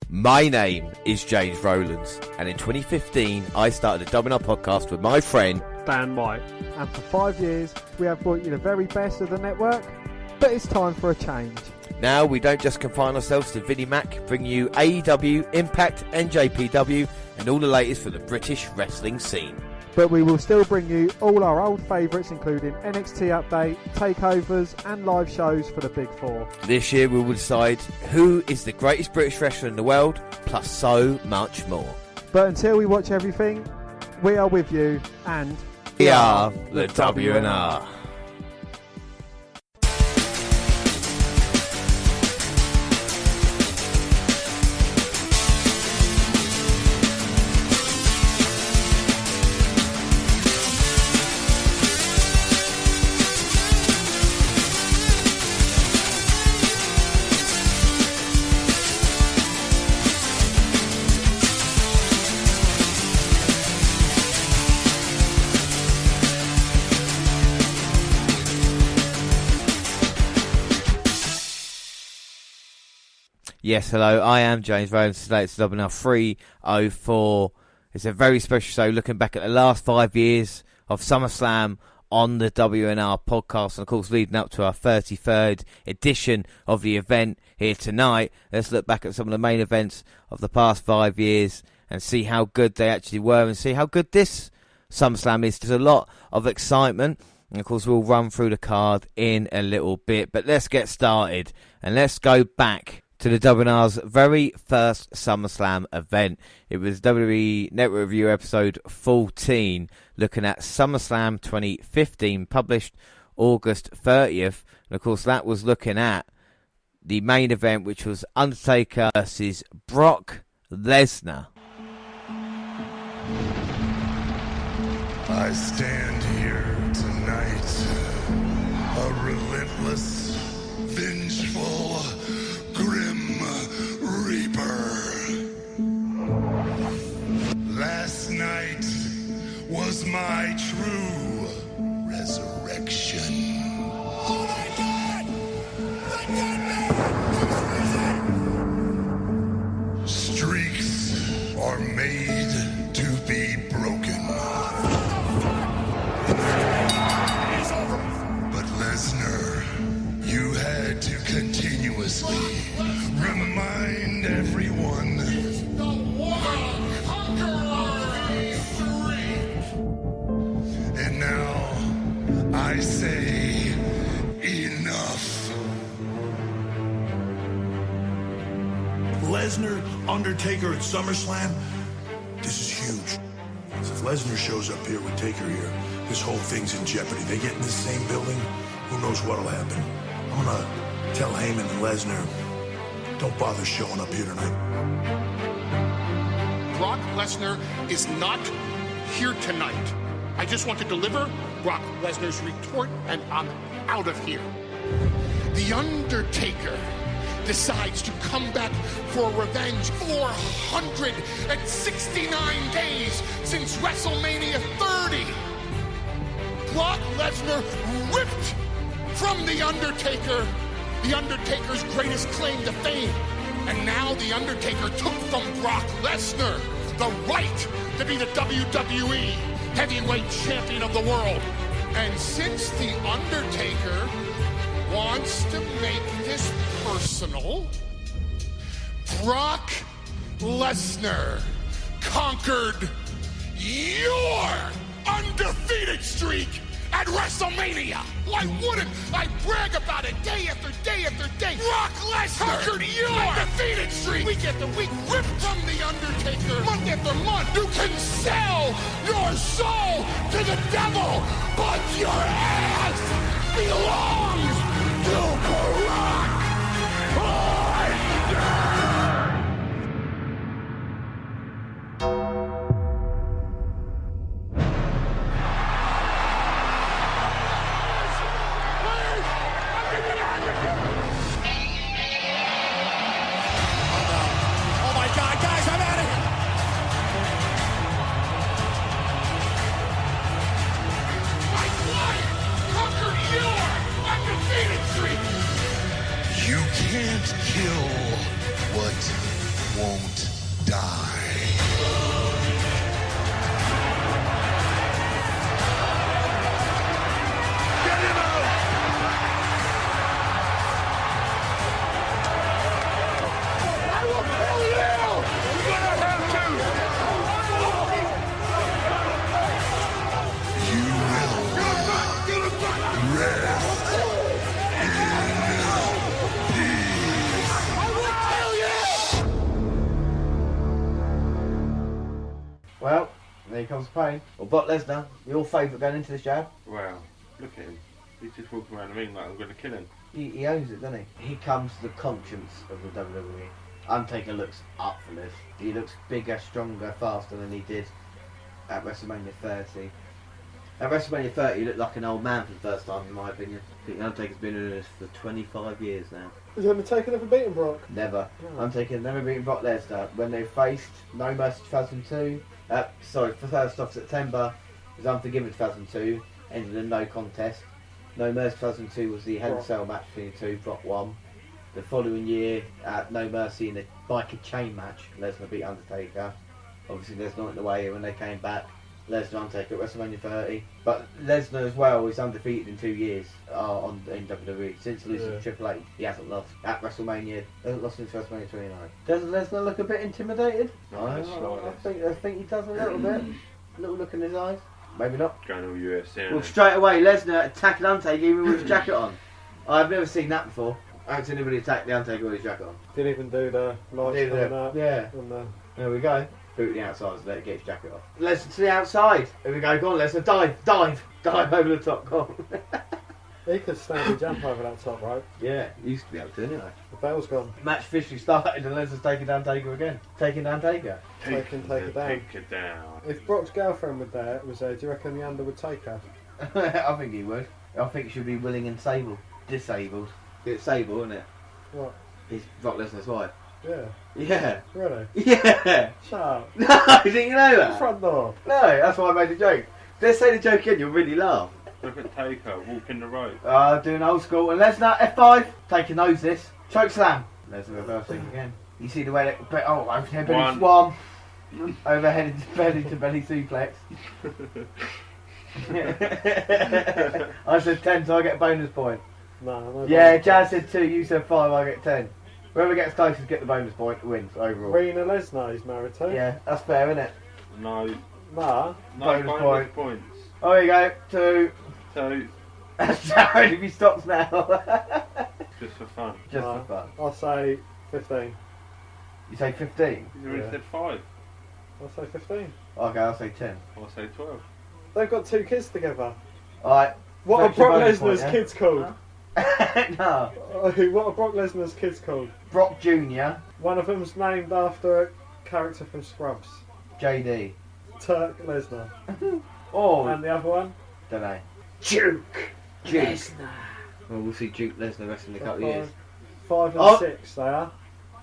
My name is James Rollins, and in 2015 I started the WNR podcast with my friend Dan White. And for 5 years we have brought you the very best of the network, but it's time for a change. Now we don't just confine ourselves to Vinnie Mac, bring you AEW, Impact, NJPW and all the latest for the British wrestling scene. But we will still bring you all our old favourites, including NXT Update, takeovers and live shows for the Big Four. This year we will decide who is the greatest British wrestler in the world, plus so much more. But until we watch everything, we are with you, and we are the WNR. Yes, hello, I am James Rollins. Today it's WNR304. It's a very special show looking back at the last 5 years of SummerSlam on the WNR podcast, and of course leading up to our 33rd edition of the event here tonight. Let's look back at some of the main events of the past 5 years and see how good they actually were and see how good this SummerSlam is. There's a lot of excitement, and of course we'll run through the card in a little bit, but let's get started and let's go back to the WNR's very first SummerSlam event. It was WWE Network Review episode 14, looking at SummerSlam 2015, published August 30th. And of course that was looking at the main event, which was Undertaker versus Brock Lesnar. I stand here tonight, a relentless, vengeful, Grim Reaper. Last night was my true resurrection. Oh my God! The dead man! Streaks are made to be broken. But Lesnar, you had to continuously remind everyone the world conqueror streak. And now I say enough. Lesnar, Undertaker at SummerSlam, this is huge. If Lesnar shows up here with Taker here, this whole thing's in jeopardy. They get in the same building, who knows what'll happen. I'm gonna tell Heyman and Lesnar, don't bother showing up here tonight. Brock Lesnar is not here tonight. I just want to deliver Brock Lesnar's retort, and I'm out of here. The Undertaker decides to come back for revenge 469 days since WrestleMania 30. Brock Lesnar ripped from The Undertaker's greatest claim to fame. And now The Undertaker took from Brock Lesnar the right to be the WWE heavyweight champion of the world. And since The Undertaker wants to make this personal, Brock Lesnar conquered your undefeated streak at WrestleMania. Why wouldn't I brag about it day after day after day? Brock Lesnar conquered your undefeated streak week after week, ripped from The Undertaker month after month. You can sell your soul to the devil, but your ass belongs to Brock Lesnar. won't die. Get him out! I will kill you! You're gonna have to! You will rest in peace. I will kill you! Well, there comes the pain. Well, Brock Lesnar, your favourite going into this jab. Wow, look at him. He's just walking around the ring like I'm going to kill him. He owns it, doesn't he? He comes the conscience of the WWE. Undertaker looks up for this. He looks bigger, stronger, faster than he did at WrestleMania 30. At WrestleMania 30, he looked like an old man for the first time, in my opinion. I think Undertaker's been doing this for 25 years now. Has Undertaker never beaten Brock? Never. Oh. Undertaker never beaten Brock Lesnar. When they faced No Mercy 2002, for 1st of September, it was Unforgiven 2002, ended in no contest. No Mercy 2002 was the Hell in a Cell match between the two, Brock won. The following year, No Mercy in the biker chain match, Lesnar beat Undertaker. Obviously, Lesnar went away when they came back. Lesnar Undertaker at WrestleMania 30. But Lesnar as well is undefeated in 2 years in WWE. Since losing to Triple H, he hasn't lost. At WrestleMania, hasn't lost since WrestleMania 29. Doesn't Lesnar look a bit intimidated? I think he does a little bit. A little look in his eyes. Maybe not. Going all UFC. Well, straight away, Lesnar attacking Undertaker even with his jacket on. I've never seen that before. I haven't seen anybody attack the Undertaker with his jacket on. Didn't even do the lights Did coming the- up. yeah. And the... There we go. Boot the outside, let it get his jacket off. Lesnar to the outside. Here we go, go on Lesnar, dive over the top, go on. He could stand and jump over that top rope. Yeah, he used to be able to anyway. The bell's gone. Match officially started and Lesnar's taking down Taker again. Taking down Taker. Take it down. Take it down. If Brock's girlfriend was there, do you reckon the Under would take her? I think he would. I think he should be willing and disabled. It's Sable, isn't it? What? He's Brock Lesnar's wife. Yeah. Yeah. Really? Yeah. Shut up. No, didn't you know that? Front door. No, that's why I made the joke. Let's say the joke again, you'll really laugh. Look at Taker walking the rope. Doing old school. And Lesnar, F5. Taker knows this. Choke slam. Lesnar reversing again. You see the way that... Oh, overhead belly swan. Overhead into belly suplex. I said 10, so I get a bonus point. No. Yeah, Jazz said 2, you said 5, I get 10. Whoever gets closest get the bonus point wins overall. Rena Lesnar he's married to. Yeah, that's fair, isn't it? No. Nah. No Bonus points. Oh, there you go, 2. So, That's Jared if he stops now. just for fun. Just for fun. I'll say 15. You say 15? He's already Yeah. said 5. I'll say 15. Okay, I'll say 10. I'll say 12. They've got 2 kids together. Alright. What are Extra Brock bonus Lesnar's point, yeah? kids called? No. What are Brock Lesnar's kids called? Brock Jr., One of them's named after a character from Scrubs. JD. Turk Lesnar. Oh, And the other one? don't know. Duke. Lesnar. Well, we'll see Duke Lesnar wrestling in a couple of years. 5 and Oh. 6 they are.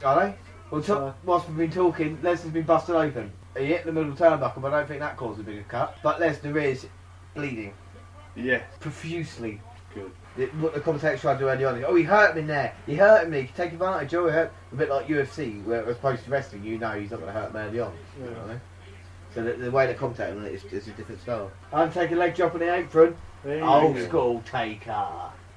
Are they? Well, whilst we've been talking, Lesnar's been busted open. He hit the middle turnbuckle, but I don't think that caused a bigger cut. But Lesnar is bleeding Yes. profusely. Good. What the commentator tried to do earlier on is, oh, he hurt him in there. He hurt him. He can take advantage. Oh, he hurt. A bit like UFC, where as opposed to wrestling, you know he's not going to hurt him early on. Yeah. You know? So the way they commentate on it is a different style. I'm taking a leg drop on the apron. Old school Taker.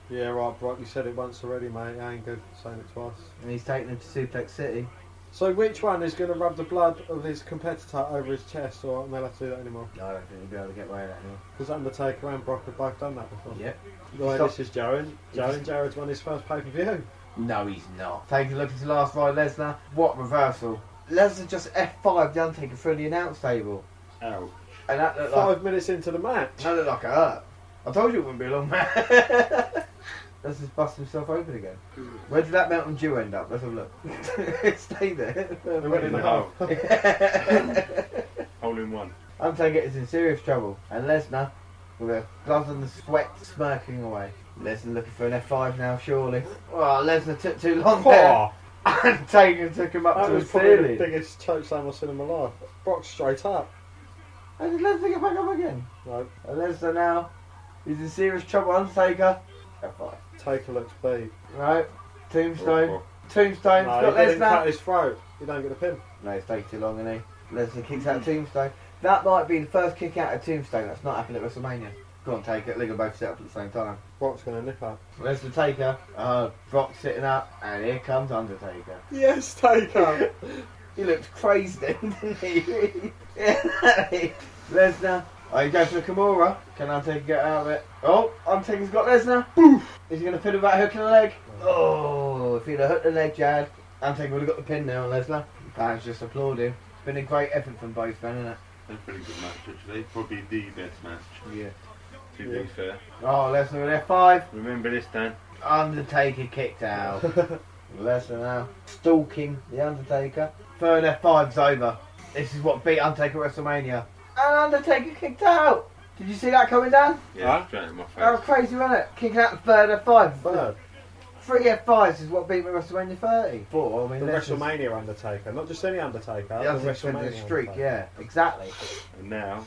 Yeah, right, Brock, you said it once already, mate. It ain't good saying it twice. And he's taking him to Suplex City. So which one is going to rub the blood of his competitor over his chest, or they'll have to do that anymore? No, I don't think he'll be able to get away with that anymore. Because Undertaker and Brock have both done that before. Yep. The way Stop. this is Joe and Jared's won his first pay-per-view. No, he's not. Taking a look at the last ride, Lesnar. What reversal? Lesnar just F5 the Undertaker through the announce table. Ouch. And that looked 5 like, minutes into the match. that looked like a hurt. I told you it wouldn't be a long match. Let's just bust himself open again. Where did that Mountain Dew end up? Let's have a look. Stay there. They went in the hole. Hole in one. Undertaker is in serious trouble. And Lesnar, with a blood and the sweat smirking away. Lesnar looking for an F5 now, surely. Well, Lesnar took too long there. Undertaker took him up That to was the probably the ceiling. biggest chokeslam I've seen in my life. Brock straight up. And did Lesnar get back up again? No, And Lesnar now is in serious trouble. Undertaker. F5. Taker looks beat. Right. Tombstone. Oh, Tombstone's No, got he didn't cut Lesnar. his throat. You don't get the pin. No, it's taking too long, isn't he? Lesnar kicks out Tombstone. That might be the first kick out of Tombstone that's not happened at WrestleMania. Go on, take it. They're both set up at the same time. Brock's going to nip up. Lesnar Taker. Brock sitting up, and here comes Undertaker. Yes, Taker. He looked crazy then, didn't he? Lesnar. Oh, you go for the Kimura. Can Undertaker get out of it? Oh, Undertaker's got Lesnar. Boof! Is he going to pin him by hooking the leg? Oh, if he'd have hooked the leg, Jad, Undertaker would have got the pin there on Lesnar. Fans just applauding. It's been a great effort from both men, isn't it? A pretty good match, actually. Probably the best match. Yeah. To be fair. Oh, Lesnar with F5. Remember this, Dan? Undertaker kicked out. Lesnar now stalking the Undertaker. Third F5's over. This is what beat Undertaker at WrestleMania. And Undertaker kicked out. Did you see that coming down? Yeah, straight in my face. That was crazy, wasn't it? Kicking out the third F5. Third. 3 F5s is what beat me at WrestleMania 30. 4, I mean, The WrestleMania Undertaker, not just any Undertaker. The Undertaker streak, yeah, exactly. And now,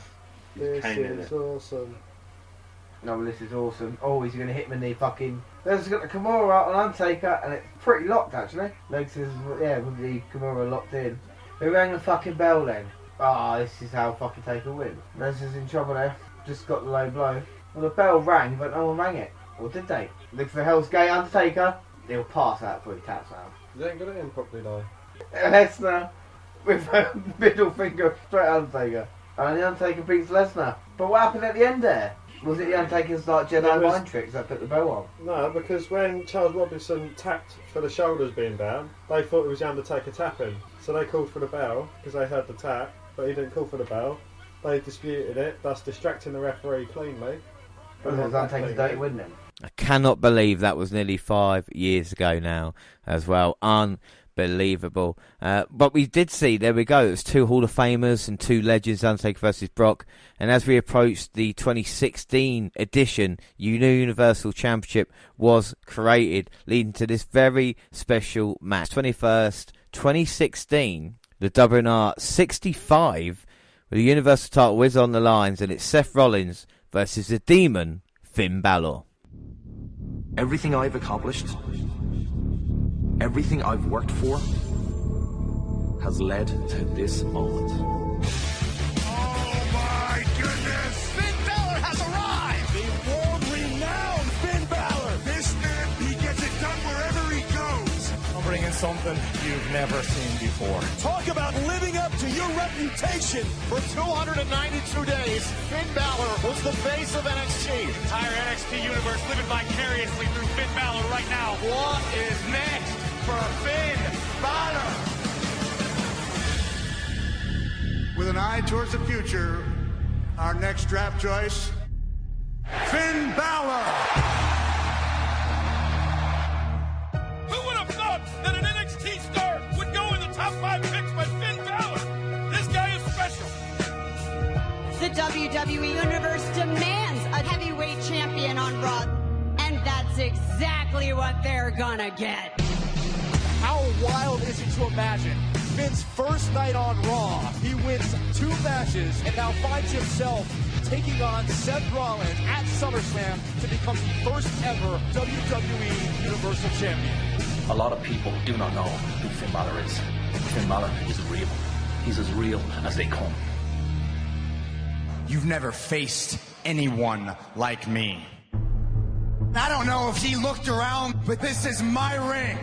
This Kane in is it. awesome. No, well, this is awesome. Oh, he's going to hit him in the fucking... There's got the Kimura on Undertaker, and it's pretty locked, actually. Legs is, yeah, with the Kimura locked in. Who rang the fucking bell then? Ah, this is how fucking Taker wins. Lesnar's in trouble there. Just got the low blow. Well, the bell rang, but no one rang it. Or did they? Look for Hell's Gate Undertaker. He'll pass out before he taps out. You ain't got it in properly, though. Lesnar with a middle finger straight at Undertaker. And the Undertaker beats Lesnar. But what happened at the end there? Was it the Undertaker's like Jedi mind tricks that put the bell on? No, because when Charles Robinson tapped for the shoulders being down, they thought it was the Undertaker tapping. So they called for the bell, because they heard the tap, but he didn't call for the bell. They disputed it, thus distracting the referee cleanly. But it was Undertaker's dirty win then. I cannot believe that was nearly 5 years ago now as well. Unbelievable. But we did see, there we go, it was 2 Hall of Famers and 2 legends, Undertaker versus Brock. And as we approached the 2016 edition, Universal Championship was created, leading to this very special match. 21st, 2016, the WNR 65, with the Universal title is on the lines, and it's Seth Rollins versus the Demon, Finn Balor. Everything I've accomplished, everything I've worked for, has led to this moment. Oh my goodness! Finn Balor has arrived! The world-renowned Finn Balor! This man, he gets it done wherever he goes! I'm bringing something you've never seen before. Talk about living up to your reputation! For 292 days, Finn Balor was the face of NXT. Entire NXT universe living vicariously through Finn Balor right now. What is next for Finn Balor? With an eye towards the future, our next draft choice, Finn Balor! Who would have thought that an NXT star would go in the top 5 picks by Finn Balor? This guy is special. The WWE Universe demands a heavyweight champion on Raw, and that's exactly what they're gonna get. How wild is it to imagine Finn's first night on Raw, he wins 2 matches and now finds himself taking on Seth Rollins at SummerSlam to become the first ever WWE Universal Champion. A lot of people do not know who Finn Balor is. Finn Balor is real. He's as real as they come. You've never faced anyone like me. I don't know if he looked around, but this is my ring.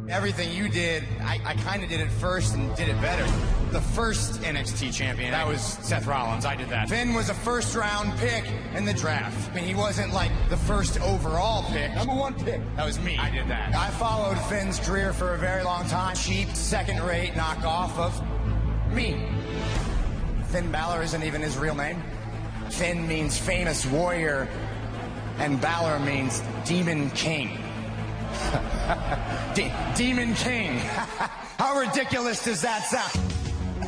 Everything you did, I kind of did it first and did it better. The first NXT champion, that was Seth Rollins. I did that. Finn was a first-round pick in the draft. I mean, he wasn't like the first overall pick. #1 pick. That was me. I did that. I followed Finn's career for a very long time. Cheap, second-rate knockoff of me. Finn Balor isn't even his real name. Finn means famous warrior, and Balor means Demon King. Demon King. How ridiculous does that sound?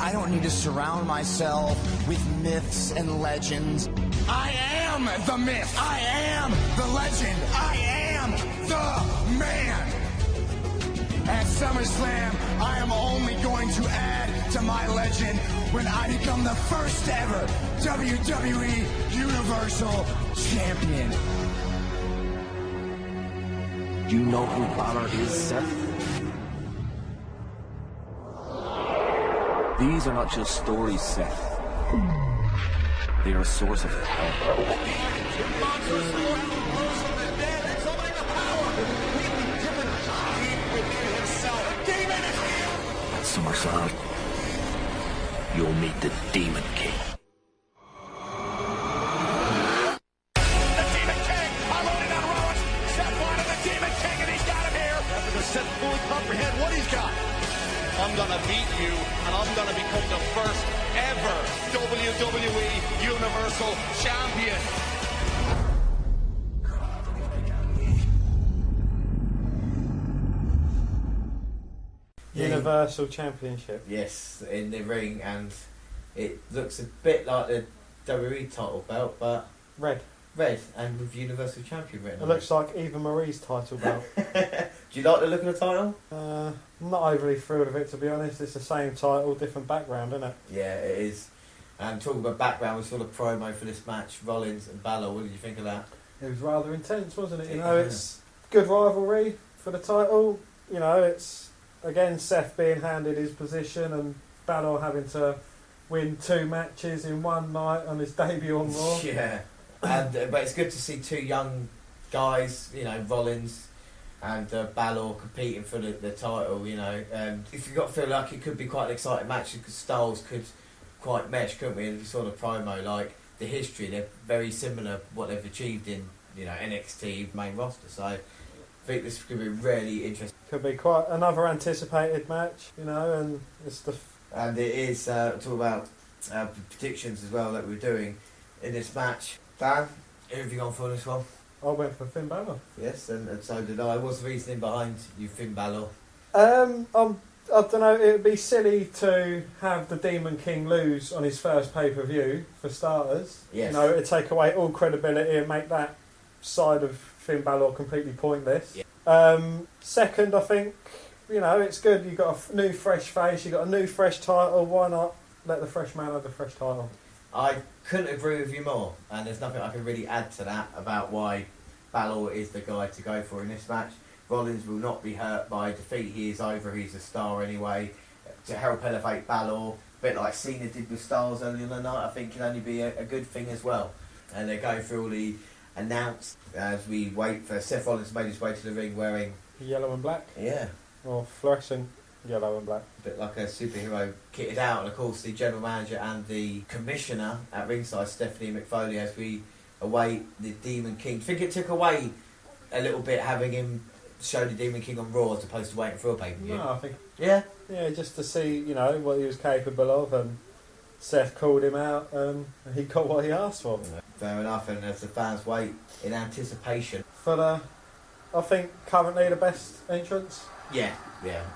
I don't need to surround myself with myths and legends. I am the myth. I am the legend. I am the man. At SummerSlam, I am only going to add to my legend when I become the first ever WWE Universal Champion. You know who Balor is, Seth? These are not just stories, Seth. They are a source of power. At SummerSlam, you'll meet the Demon King. Seth fully comprehend what he's got. I'm gonna beat you, and I'm gonna become the first ever WWE Universal Champion. Universal Championship. Yes, in the ring, and it looks a bit like the WWE title belt, but Red, and with Universal Champion written. It looks like Eva Marie's title belt. Do you like the look of the title? I'm not overly thrilled with it, to be honest. It's the same title, different background, isn't it? Yeah, it is. And talking about background, we saw the promo for this match, Rollins and Balor. What did you think of that? It was rather intense, wasn't it? You know, it's good rivalry for the title. You know, it's, again, Seth being handed his position and Balor having to win 2 matches in one night on his debut on Raw. Yeah. And but it's good to see 2 young guys, you know, Rollins and Balor competing for the title, you know. If you got to feel like it could be quite an exciting match, because styles could quite mesh, couldn't we? And we saw the promo, like the history, they're very similar what they've achieved in, you know, NXT main roster. So I think this could be really interesting. Could be quite another anticipated match, you know, and it's the... And it is talk about predictions as well that we're doing in this match. Dan, who have you gone for this one? I went for Finn Balor. Yes, and so did I. What's the reasoning behind you, Finn Balor? I don't know, it would be silly to have the Demon King lose on his first pay-per-view, for starters. Yes. You know, it'd take away all credibility and make that side of Finn Balor completely pointless. Yeah. Second, I think, you know, it's good. You've got a new, fresh face, you've got a new, fresh title. Why not let the fresh man have the fresh title? I couldn't agree with you more, and there's nothing I can really add to that about why Balor is the guy to go for in this match. Rollins will not be hurt by defeat. He is over. He's a star anyway. To help elevate Balor, a bit like Cena did with Styles earlier in the night, I think can only be a good thing as well. And they're going through all the announced as we wait for Seth Rollins made his way to the ring wearing yellow and black. Yeah. Or fluorescent yellow and black. A bit like a superhero kitted out, and of course the general manager and the commissioner at ringside, Stephanie McFoley, as we await the Demon King. Do you think it took away a little bit having him show the Demon King on Raw as opposed to waiting for a pay-per-view? No, I think... Yeah? Yeah, just to see, you know, what he was capable of, and Seth called him out, and he got what he asked for. Fair enough, and as the fans wait in anticipation. For the, I think, currently the best entrance. Yeah,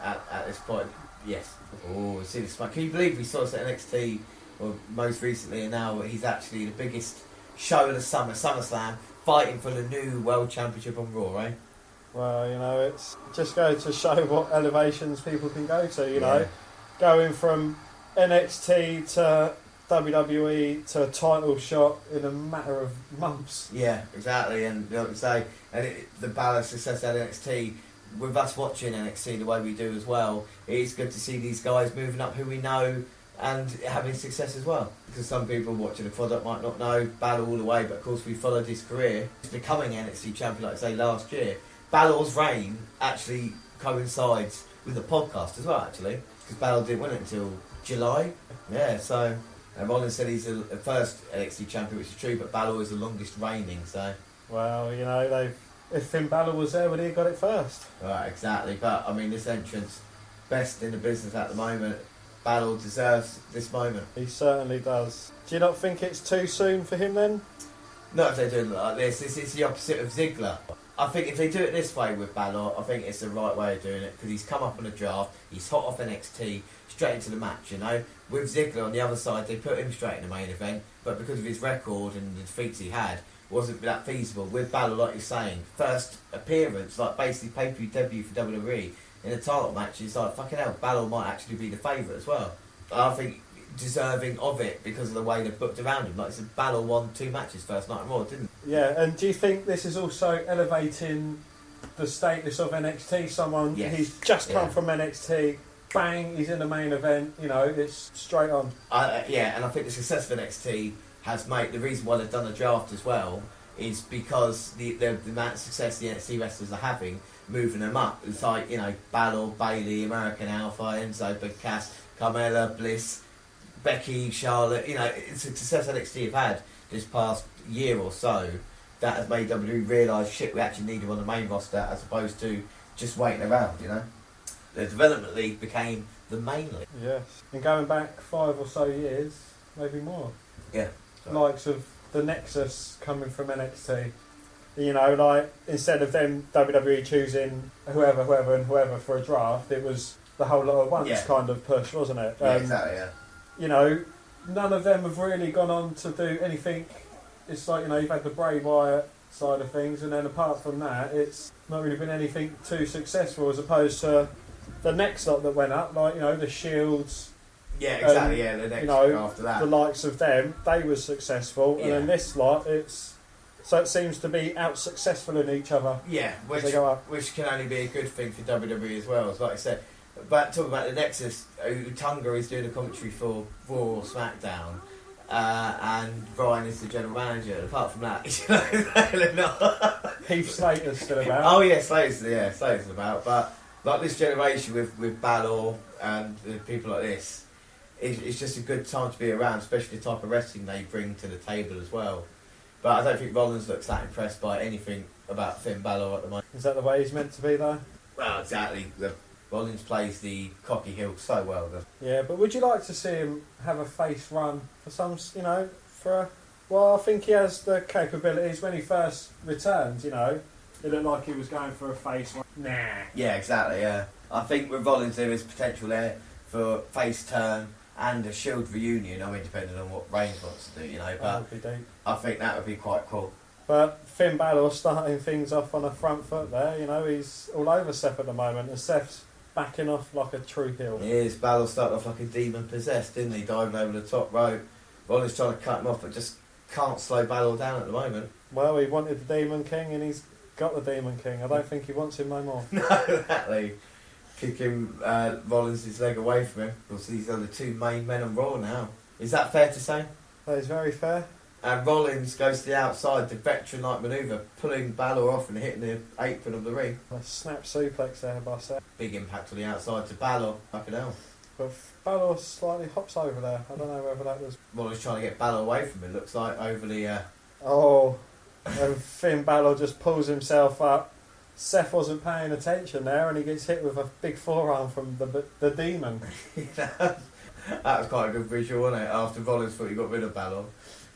at this point, yes. Oh, see this match. Can you believe we saw this at NXT, well, most recently, and now he's actually the biggest show of the summer, SummerSlam, fighting for the new World Championship on Raw, right? Well, you know, it's just goes to show what elevations people can go to, you know. Going from NXT to WWE to a title shot in a matter of months. Yeah, exactly, and like I say, the Balor success at NXT, with us watching NXT the way we do as well, it's good to see these guys moving up who we know and having success as well. Because some people watching the product might not know Balor all the way, but of course we followed his career. He's becoming NXT champion, like I say, last year. Balor's reign actually coincides with the podcast as well, actually, because Balor didn't win it until July. Yeah, so Rollins said he's the first NXT champion, which is true, but Balor is the longest reigning, so... Well, you know, if Finn Balor was there, would he have got it first? Right, exactly, but, I mean, this entrance, best in the business at the moment. Balor deserves this moment. He certainly does. Do you not think it's too soon for him, then? Not if they do it like this. This is the opposite of Ziggler. I think if they do it this way with Balor, I think it's the right way of doing it, because he's come up on a draft, he's hot off NXT, straight into the match, you know. With Ziggler on the other side, they put him straight in the main event, but because of his record and the defeats he had, wasn't that feasible. With Balor, like you're saying, first appearance, like basically pay-per-view debut for WWE, in a title match, it's like, fucking hell, Balor might actually be the favourite as well. I think deserving of it because of the way they've booked around him. Like I said, Balor won 2 matches first night on Raw, didn't he? Yeah, and do you think this is also elevating the status of NXT? Someone Yes. he's just come from NXT, bang, he's in the main event. You know, it's straight on. Yeah, and I think the success of NXT has made the reason why they've done the draft as well is because the amount of success the NXT wrestlers are having, moving them up. It's like, you know, Balor, Bayley, American Alpha, Enzo, Big Cass, Carmella, Bliss, Becky, Charlotte. You know, it's a success NXT have had this past year or so that has made WWE realise, shit, we actually need them on the main roster as opposed to just waiting around, you know. The Development League became the main league. Yes. And going back 5 or so years, maybe more. Yeah. Likes of the Nexus coming from NXT. You know, like, instead of them WWE choosing whoever for a draft, it was the whole lot at once kind of push, wasn't it? Yeah, exactly, yeah. You know, none of them have really gone on to do anything. It's like, you know, you've had the Bray Wyatt side of things, and then apart from that, it's not really been anything too successful as opposed to the next lot that went up, like, you know, the Shields. Yeah, exactly, yeah, the next, you know, after that. The likes of them, they were successful, and then this lot, so it seems to be out successful in each other. Yeah, which can only be a good thing for WWE as well, as like I said. But talking about the Nexus, Tunga is doing a commentary for Raw or SmackDown, and Brian is the general manager. And apart from that, you know, Heath Slater's still about. Oh yeah, Slater's about. But like this generation with Balor and people like this, it's just a good time to be around, especially the type of wrestling they bring to the table as well. But I don't think Rollins looks that impressed by anything about Finn Balor at the moment. Is that the way he's meant to be, though? Well, exactly. Rollins plays the cocky heel so well. Yeah, but would you like to see him have a face run for some, you know, well, I think he has the capabilities. When he first returned, you know, it looked like he was going for a face run. Nah. Yeah, exactly, yeah. I think with Rollins there is potential there for face turn and a Shield reunion. I mean, depending on what Reigns wants to do, you know, but I think that would be quite cool. But Finn Balor starting things off on a front foot there, you know, he's all over Seth at the moment, and Seth's backing off like a true heel. He is. Balor started off like a demon possessed, didn't he? Diving over the top rope. Rollins trying to cut him off, but just can't slow Balor down at the moment. Well, he wanted the Demon King, and he's got the Demon King. I don't think he wants him no more. No, exactly. Kicking Rollins' leg away from him. Because these are the two main men on Raw now. Is that fair to say? That is very fair. And Rollins goes to the outside, the veteran-like manoeuvre, pulling Balor off and hitting the apron of the ring. A snap suplex there by Seth. Big impact on the outside to Balor. Fucking hell. But Balor slightly hops over there. I don't know whether that was... Rollins trying to get Balor away from him, looks like, over the... Oh, and Finn Balor just pulls himself up. Seth wasn't paying attention there, and he gets hit with a big forearm from the Demon. That was quite a good visual, wasn't it? After Rollins thought he got rid of Balor.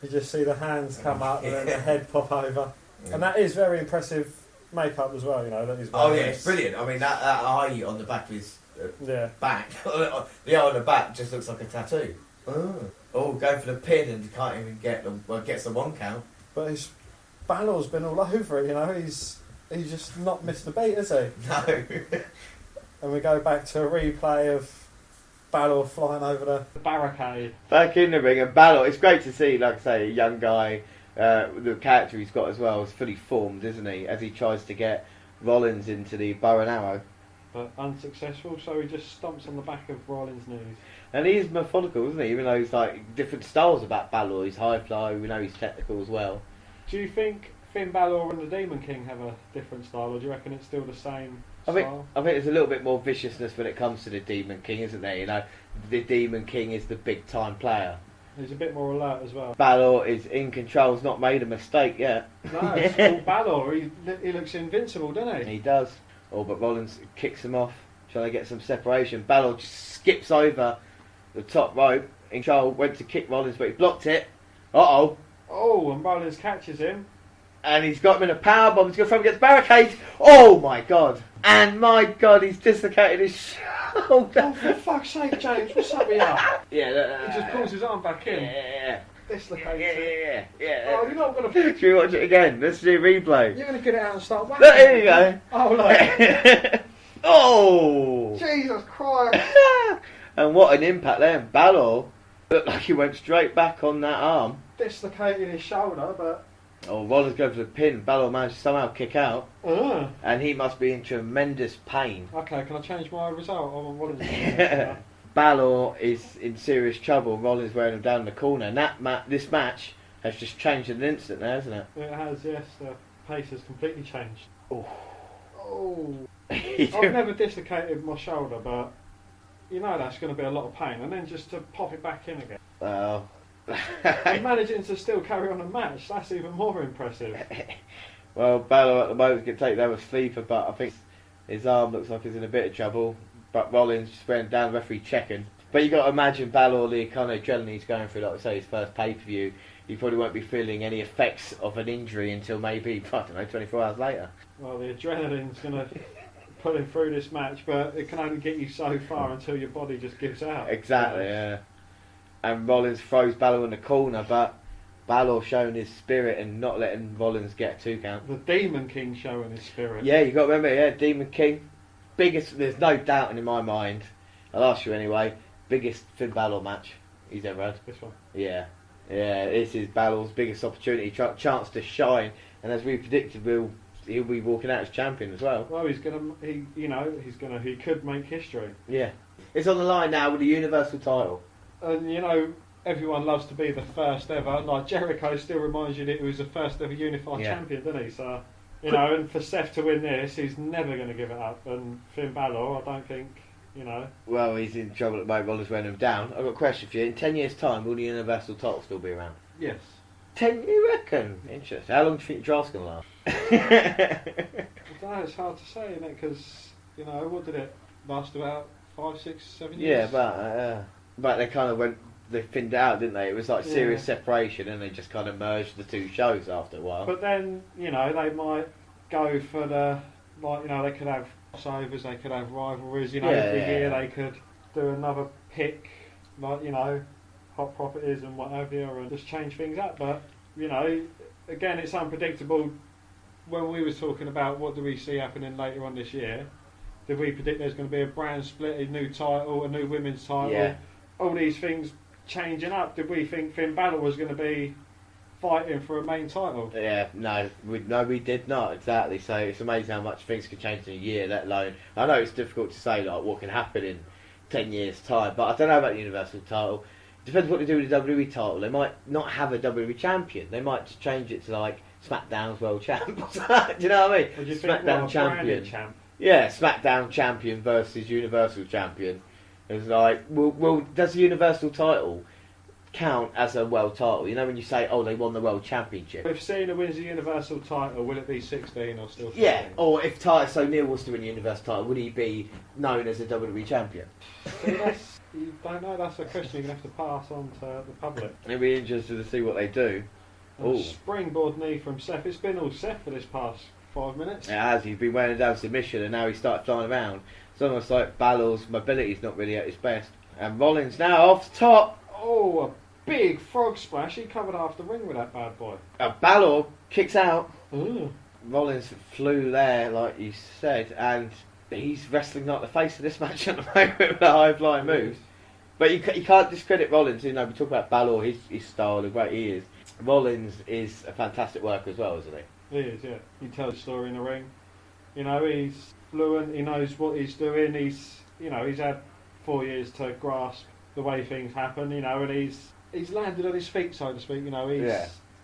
You just see the hands come up and then the head pop over. Yeah. And that is very impressive makeup as well, you know. That is it's brilliant. I mean, that eye on the back of his back, the eye on the back just looks like a tattoo. Oh, going for the pin and can't even get them. Well, gets the 1 count. But Balor's been all over it, you know. He's just not missed a beat, has he? No. And we go back to a replay of Balor flying over the barricade. Back in the ring, and Balor, it's great to see, like I say, a young guy, the character he's got as well is fully formed, isn't he, as he tries to get Rollins into the bow and arrow. But unsuccessful, so he just stomps on the back of Rollins' knees. And he's methodical, isn't he, even though he's like different styles about Balor. He's high fly, we know he's technical as well. Do you think Finn Balor and the Demon King have a different style, or do you reckon it's still the same style? I think there's a little bit more viciousness when it comes to the Demon King, isn't there? You know, the Demon King is the big time player. He's a bit more alert as well. Balor is in control. He's not made a mistake yet. No, it's called Balor. He looks invincible, doesn't he? He does. Oh, but Rollins kicks him off, trying to get some separation. Balor just skips over the top rope. In control, went to kick Rollins, but he blocked it. Uh-oh. Oh, and Rollins catches him. And he's got him in a powerbomb. He's going to throw him against the barricade. Oh, my God. And, my God, he's dislocated his shoulder. Oh, for fuck's sake, James, what's up with you? Yeah. He just pulls his arm back in. Yeah. Dislocated. Yeah. Oh, you're not going to... Should we watch it again? Let's do a replay. You're going to get it out and start whacking. Look, here you go. Oh, look. Oh! Jesus Christ. And what an impact there. Balor looked like he went straight back on that arm. Dislocated his shoulder, but... Oh, Rollins goes for the pin. Balor managed to somehow kick out. And he must be in tremendous pain. Okay, can I change my result? I'm Rollins. Balor is in serious trouble. Rollins wearing him down in the corner. And this match has just changed in an instant now, hasn't it? It has, yes. The pace has completely changed. Oh. I've never dislocated my shoulder, but you know that's going to be a lot of pain. And then just to pop it back in again. Well... and managing to still carry on a match, that's even more impressive. Well, Balor at the moment can take down a sleeper, but I think his arm looks like he's in a bit of trouble. But Rollins just went down, the referee checking. But you got to imagine Balor, the kind of adrenaline he's going through, like I say, his first pay-per-view, he probably won't be feeling any effects of an injury until maybe, I don't know, 24 hours later. Well, the adrenaline's going to put him through this match, but it can only get you so far until your body just gives out. Exactly, yeah. And Rollins throws Balor in the corner, but Balor showing his spirit and not letting Rollins get a 2 count. The Demon King showing his spirit. Yeah, you got to remember, yeah, Demon King. Biggest, there's no doubting in my mind, I'll ask you anyway, biggest Finn Balor match he's ever had. This one? Yeah. Yeah, this is Balor's biggest opportunity, chance to shine, and as we predicted, he'll be walking out as champion as well. Well, he could make history. Yeah. It's on the line now with the Universal title. And everyone loves to be the first ever. Like Jericho still reminds you that he was the first ever unified champion, doesn't he? So, and for Seth to win this, he's never going to give it up. And Finn Balor, I don't think, Well, he's in trouble at the moment. Rollins wearing him down. I've got a question for you. In 10 years' time, will the Universal title still be around? Yes. 10, you reckon? Interesting. How long do you think the draft's going to last? I don't know, it's hard to say, isn't it? Because, what did it last about 5, 6, 7 years? Yeah, but they kind of they thinned it out, didn't they? It was like serious separation, and they just kind of merged the 2 shows after a while. But then, they might go for they could have crossovers, they could have rivalries, every year they could do another pick, hot properties and what have you, and just change things up. But, again, it's unpredictable. When we were talking about what do we see happening later on this year, did we predict there's going to be a brand split, a new title, a new women's title, all these things changing up? Did we think Finn Balor was going to be fighting for a main title? Yeah, no, we did not, exactly. So it's amazing how much things can change in a year, let alone... I know it's difficult to say what can happen in 10 years' time, but I don't know about the Universal title. It depends what they do with the WWE title. They might not have a WWE champion. They might just change it to SmackDown's world champ. Do you know what I mean? Or do you SmackDown think, champion. Champ? Yeah, SmackDown champion versus Universal champion. It's well, does the Universal title count as a world title? When you say, they won the world championship. If Cena wins the Universal title, will it be 16 or still 15? Yeah, or if Titus O'Neil was to win the Universal title, would he be known as a WWE champion? You don't know, that's a question you're going to have to pass on to the public. It'd be interesting to see what they do. Springboard knee from Seth. It's been all Seth for this past 5 minutes. It has. He's been wearing down submission, and now he started flying around. It's almost like Balor's mobility's not really at his best. And Rollins now off the top. Oh, a big frog splash. He covered half the ring with that bad boy. Balor kicks out. Ooh. Rollins flew there, like you said, and he's wrestling like the face of this match at the moment with the high-flying moves. But you can't discredit Rollins. We talk about Balor, his style, the great he is. Rollins is a fantastic worker as well, isn't he? He is, yeah. He tells a story in the ring. He's fluent. He knows what he's doing. He's had 4 years to grasp the way things happen. And he's landed on his feet, so to speak.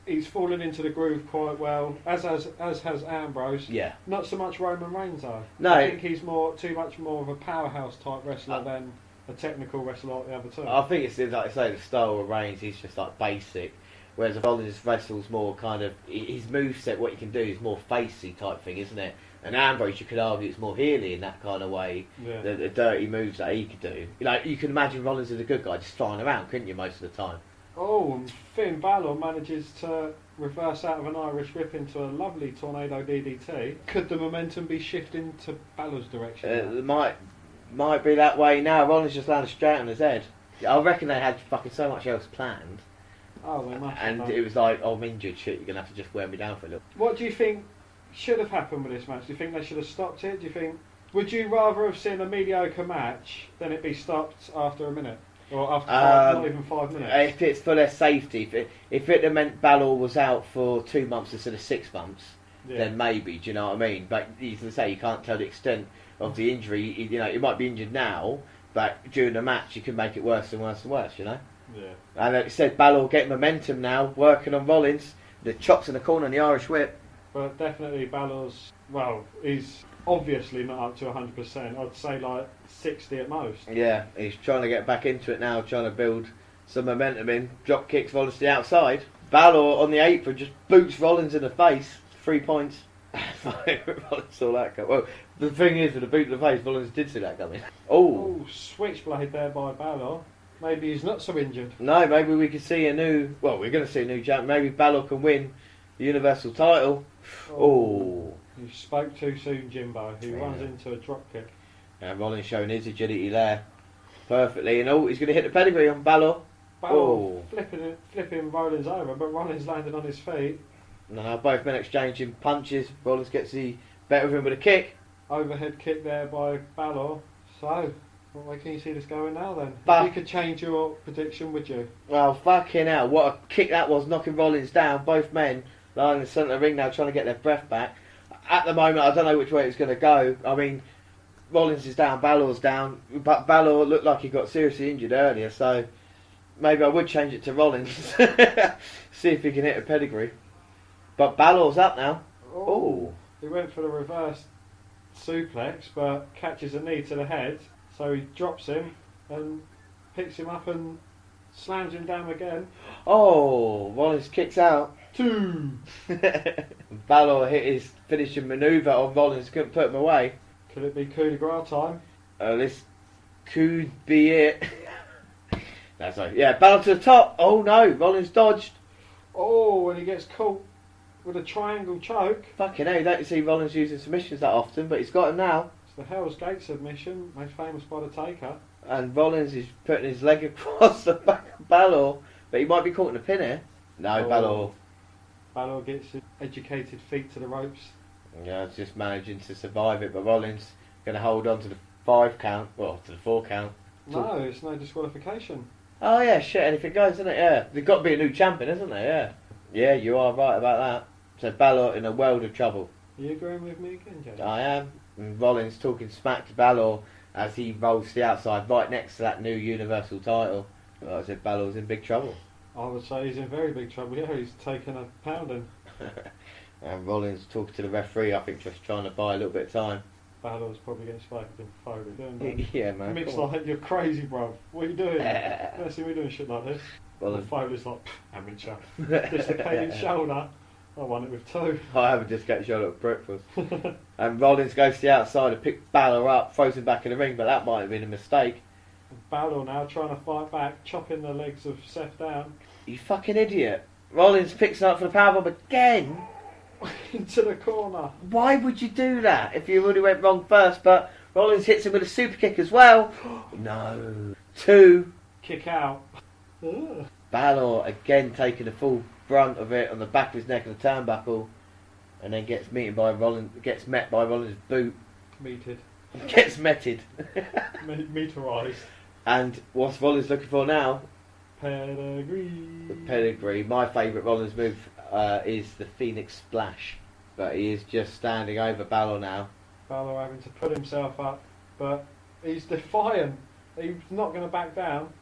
He's fallen into the groove quite well, as has Ambrose. Yeah. Not so much Roman Reigns though. No. I think he's too much more of a powerhouse type wrestler than a technical wrestler like the other two. I think it's like I say, the style of Reigns. He's just basic. Whereas Rollins wrestles more kind of, his moveset, what he can do is more facey type thing, isn't it? And Ambrose, you could argue, it's more heely in that kind of way. Yeah. The dirty moves that he could do. You can imagine Rollins as a good guy just flying around, couldn't you, most of the time? Oh, and Finn Balor manages to reverse out of an Irish whip into a lovely tornado DDT. Could the momentum be shifting to Balor's direction? It might be that way now. Rollins just landed straight on his head. I reckon they had fucking so much else planned. Oh, they must. And it was like, I'm injured, shit, you're going to have to just wear me down for a little. What do you think should have happened with this match? Do you think they should have stopped it? Would you rather have seen a mediocre match than it be stopped after a minute? Or after not even 5 minutes? If it's for their safety, if it had meant Balor was out for 2 months instead of 6 months, then maybe, do you know what I mean? But you can say you can't tell the extent of the injury. You know, he might be injured now, but during the match you can make it worse and worse and worse, you know? Yeah. And like I said, Balor getting momentum now, working on Rollins, the chops in the corner and the Irish whip. But definitely Balor's, well, he's obviously not up to 100%. I'd say like 60 at most. Yeah, he's trying to get back into it now, trying to build some momentum in. Drop kicks Rollins to the outside. Balor on the apron just boots Rollins in the face. 3 points. Rollins saw that coming. Well, the thing is, with the boot in the face, Rollins did see that coming. Oh, switchblade there by Balor. Maybe he's not so injured. No, maybe we could see a new... Well, we're going to see a new champ. Maybe Balor can win the Universal title. Oh. You spoke too soon, Jimbo. He runs into a dropkick. And Rollins showing his agility there. Perfectly. And he's going to hit the pedigree on Balor. Balor flipping Rollins over, but Rollins landed on his feet. No, both men exchanging punches. Rollins gets the better of him with a kick. Overhead kick there by Balor. So... where can you see this going now then? If you could change your prediction, would you? Well, fucking hell, what a kick that was, knocking Rollins down. Both men lying in the centre of the ring now trying to get their breath back. At the moment, I don't know which way it's going to go. I mean, Rollins is down, Balor's down, but Balor looked like he got seriously injured earlier, so maybe I would change it to Rollins. See if he can hit a pedigree. But Balor's up now. Oh. He went for the reverse suplex, but catches a knee to the head. So he drops him and picks him up and slams him down again. Oh, Rollins kicks out. 2. Balor hit his finishing manoeuvre on Rollins, couldn't put him away. Could it be coup de grace time? This could be it. That's right. Yeah, Balor to the top. Oh no, Rollins dodged. Oh, and he gets caught with a triangle choke. Fucking hell, you don't see Rollins using submissions that often, but he's got him now. The Hell's Gate submission, made famous by the Taker. And Rollins is putting his leg across the back of Balor, but he might be caught in a pin here. No, Balor gets his educated feet to the ropes. Yeah, it's just managing to survive it, but Rollins going to hold on to the 5 count, well, to the 4 count. No, it's no disqualification. Oh yeah, shit, anything goes, isn't it? Yeah, there's got to be a new champion, isn't there? Yeah. Yeah, you are right about that. So Balor in a world of trouble. Are you agreeing with me again, James? I am. And Rollins talking smack to Balor as he rolls to the outside right next to that new Universal title. Well, I said Balor's in big trouble. I would say he's in very big trouble. Yeah, he's taken a pounding. And Rollins talking to the referee, I think just trying to buy a little bit of time. Balor's probably getting spoken to Foley, don't he? Yeah, man. Mick's like, you're crazy, bro. What are you doing? Don't see me doing shit like this. Well, Foley's like, amateur. Dislocated shoulder. I won it with 2. I haven't just got shoulder at breakfast. And Rollins goes to the outside and picks Balor up, throws him back in the ring, but that might have been a mistake. Balor now trying to fight back, chopping the legs of Seth down. You fucking idiot. Rollins picks him up for the powerbomb again. Into the corner. Why would you do that if you already went wrong first? But Rollins hits him with a super kick as well. No. 2. Kick out. Ugh. Balor again taking the full brunt of it on the back of his neck of the turnbuckle, and then gets met by Rollins' boot. Meted. Gets meted. Meteorised. And what's Rollins looking for now? Pedigree. The pedigree. My favourite Rollins move is the Phoenix Splash, but he is just standing over Balor now. Balor having to put himself up, but he's defiant. He's not going to back down.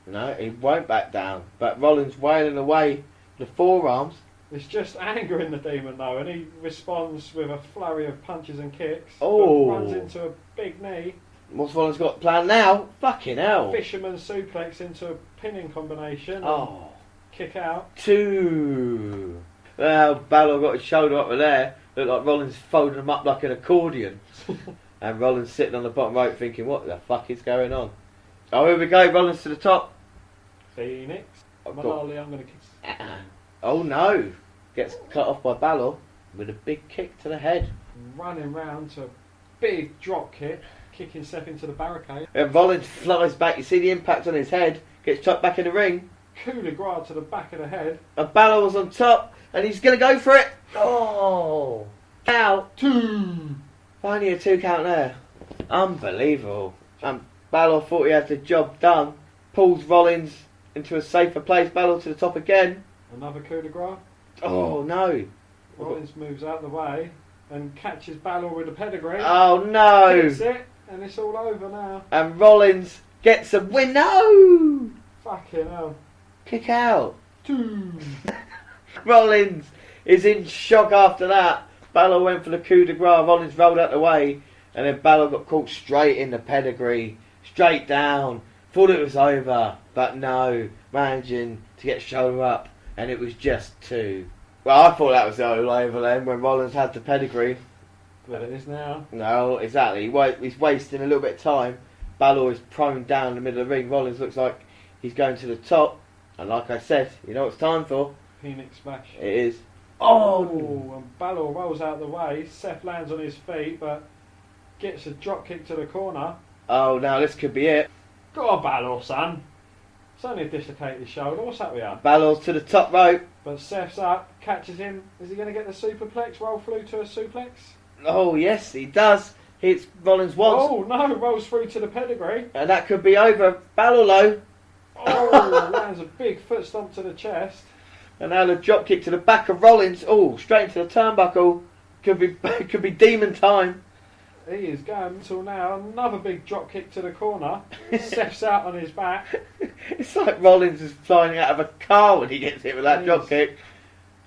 No, he won't back down. But Rollins wailing away the forearms. It's just anger in the Demon though, and he responds with a flurry of punches and kicks. Oh! Runs into a big knee. What's Rollins got planned now? Fucking hell! Fisherman suplex into a pinning combination. Oh! Kick out. 2. Well, Balor got his shoulder up there. Looked like Rollins folding him up like an accordion. And Rollins sitting on the bottom rope thinking, what the fuck is going on? Oh, here we go. Rollins to the top. Phoenix. Malali, I'm going to kick. Oh no! Gets cut off by Balor with a big kick to the head. Running round to a big drop kick, kicking Seth into the barricade. And Rollins flies back. You see the impact on his head. Gets chucked back in the ring. Coup de grace to the back of the head. And Balor was on top, and he's going to go for it. Oh! Count 2. Finally a 2 count there. Unbelievable. And Balor thought he had the job done. pulls Rollins into a safer place. Balor to the top again. Another coup de grace. Oh no! Rollins moves out the way and catches Balor with a pedigree. Oh no! Hits it, and it's all over now. And Rollins gets a win. No! Fucking hell. Kick out. Two. Rollins is in shock after that. Balor went for the coup de grace. Rollins rolled out the way, and then Balor got caught straight in the pedigree, straight down. Thought it was over, but no, managing to get shoulder up, and it was just 2. Well, I thought that was all over then when Rollins had the pedigree. But it is now. No, exactly. He's wasting a little bit of time. Balor is prone down the middle of the ring. Rollins looks like he's going to the top, and like I said, you know what it's time for? Phoenix Splash. It is. Oh, and Balor rolls out the way. Seth lands on his feet, but gets a drop kick to the corner. Oh, now this could be it. Go on, Balor, son. It's only a dislocated shoulder. What's up with you? Balor's to the top rope. But Seth's up, catches him. Is he going to get the superplex? Roll through to a suplex? Oh, yes, he does. Hits Rollins once. Oh, no, rolls through to the pedigree. And that could be over. Balor low. Oh, lands a big foot stomp to the chest. And now the drop kick to the back of Rollins. Oh, straight into the turnbuckle. Could be demon time. He is going until now. Another big drop kick to the corner. Seth's out on his back. It's like Rollins is flying out of a car when he gets hit with that drop kick.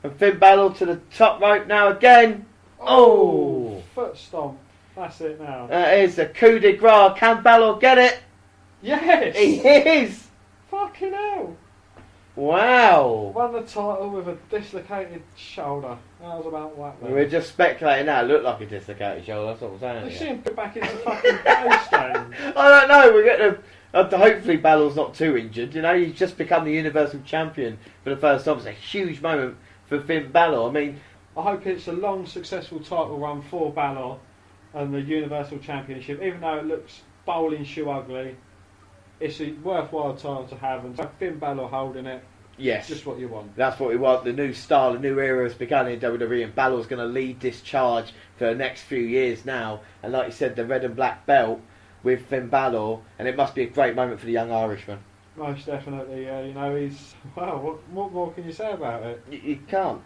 And Finn Balor to the top rope now again. Oh! Foot stomp. That's it now. That is a coup de grace. Can Balor get it? Yes! He is! Fucking hell. Wow! Won the title with a dislocated shoulder. That was about whack. We're just speculating now. It looked like a dislocated shoulder. That's what I'm saying. We see him put back into fucking place game. I don't know. We're going to. Hopefully, Balor's not too injured. You know, he's just become the Universal Champion for the first time. It's a huge moment for Finn Balor. I mean, I hope it's a long, successful title run for Balor and the Universal Championship. Even though it looks bowling shoe ugly, it's a worthwhile title to have. And so Finn Balor holding it. Yes. Just what you want. That's what we want. The new style, the new era has begun in WWE, and Balor's going to lead this charge for the next few years now. And like you said, the red and black belt with Finn Balor, and it must be a great moment for the young Irishman. Most definitely, yeah. You know, he's... Wow, what more can you say about it? You can't.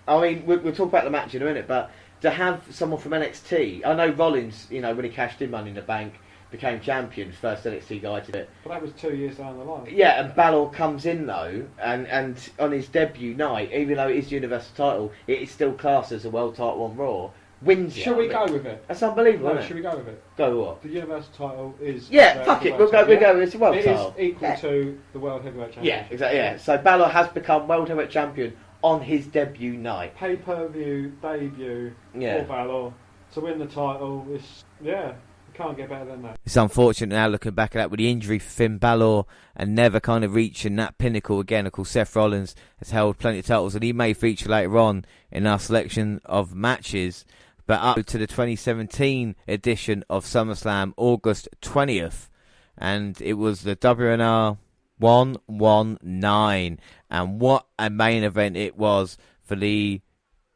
I mean, we'll talk about the match in a minute, but to have someone from NXT... I know Rollins, you know, when he cashed in Money in the Bank, became champion, first NXT guy to do it. But that was 2 years down the line. Yeah, and Balor comes in though, and on his debut night, even though it is Universal title, it is still classed as a world title on Raw. Wins it. Should we go with it? That's unbelievable, No, isn't it? should we go with it? Go with what? The Universal title is... Yeah, fuck it, we'll go, it's a world title. It is equal to the World Heavyweight Championship. Yeah, exactly, yeah. So Balor has become World Heavyweight Champion on his debut night. Pay-per-view debut for Balor to win the title is... Yeah. Can't get better than that. It's unfortunate now looking back at that with the injury for Finn Balor and never kind of reaching that pinnacle again. Of course, Seth Rollins has held plenty of titles and he may feature later on in our selection of matches. But up to the 2017 edition of SummerSlam, August 20th, and it was the WNR 119. And what a main event it was for the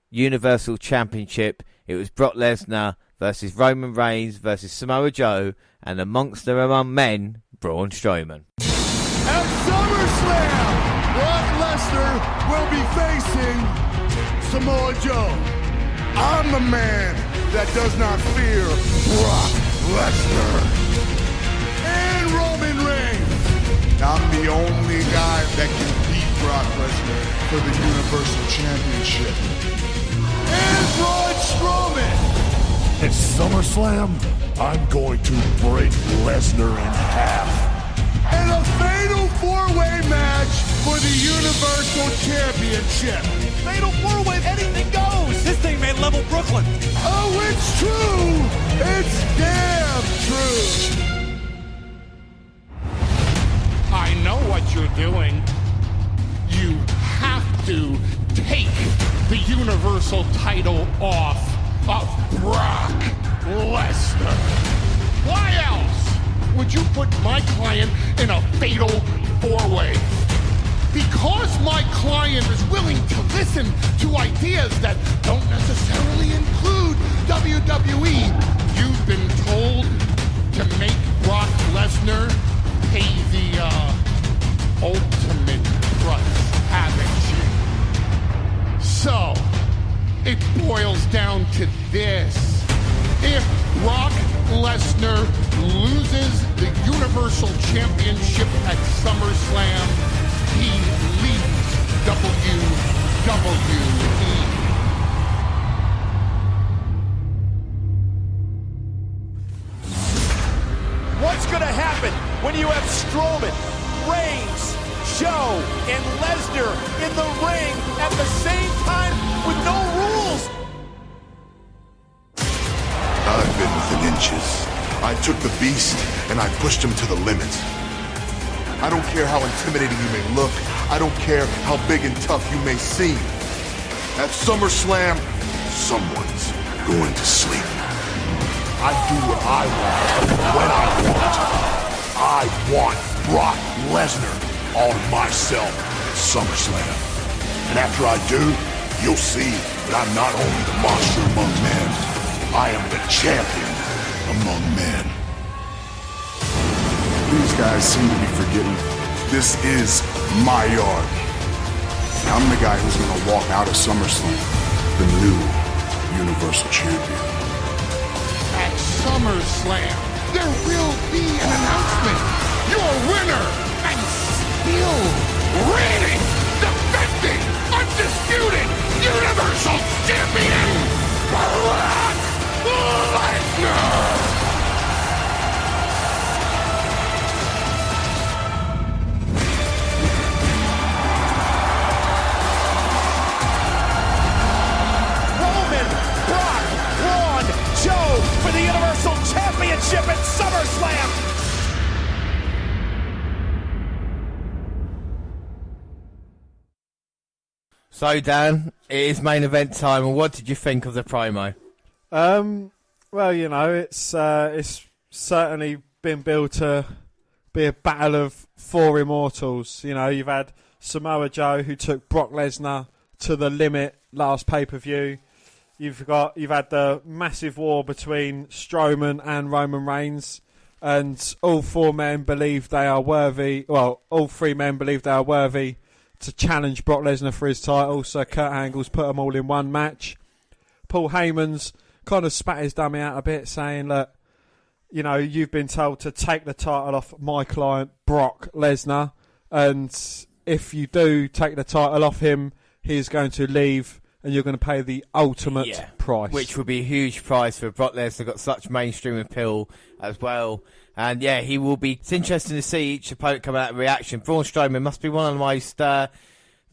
Universal Championship. It was Brock Lesnar versus Roman Reigns versus Samoa Joe and the monster among men, Braun Strowman. At SummerSlam, Brock Lesnar will be facing Samoa Joe. I'm the man that does not fear Brock Lesnar. And Roman Reigns. I'm the only guy that can beat Brock Lesnar for the Universal Championship. And Braun Strowman. At SummerSlam, I'm going to break Lesnar in half. And a fatal four-way match for the Universal Championship. Fatal four-way, anything goes. This thing may level Brooklyn. Oh, it's true. It's damn true. I know what you're doing. You have to take the Universal title off of Brock Lesnar. Why else would you put my client in a fatal four-way? Because my client is willing to listen to ideas that don't necessarily include WWE. You've been told to make Brock Lesnar pay the ultimate crush, haven't you? So, it boils down to this. If Brock Lesnar loses the Universal Championship at SummerSlam, he leaves WWE. What's going to happen when you have Strowman, Reigns, Joe, and Lesnar in the ring at the same time with no rules? I've been within inches. I took the beast and I pushed him to the limit. I don't care how intimidating you may look. I don't care how big and tough you may seem. At SummerSlam, someone's going to sleep. I do what I want, when I want. I want Brock Lesnar on myself at SummerSlam. And after I do, you'll see that I'm not only the monster among men, I am the champion among men. These guys seem to be forgetting this is my yard. I'm the guy who's going to walk out of SummerSlam, the new Universal Champion. At SummerSlam, there will be an announcement. Your winner and still reigning, defending, undisputed Universal Champion, Brock Lesnar. For the Universal Championship at SummerSlam. So, Dan, it is main event time, and what did you think of the promo? Well, you know, it's certainly been billed to be a battle of four immortals. You know, you've had Samoa Joe, who took Brock Lesnar to the limit last pay-per-view. You've had the massive war between Strowman and Roman Reigns, and all four men believe they are worthy. Well, all three men believe they are worthy to challenge Brock Lesnar for his title. So Kurt Angle's put them all in one match. Paul Heyman's kind of spat his dummy out a bit, saying, "Look, you know, you've been told to take the title off my client Brock Lesnar, and if you do take the title off him, he's going to leave." And you're going to pay the ultimate price. Which would be a huge price for Brock Lesnar. Got such mainstream appeal as well. And yeah, he will be. It's interesting to see each opponent come out with reaction. Braun Strowman must be one of the most viral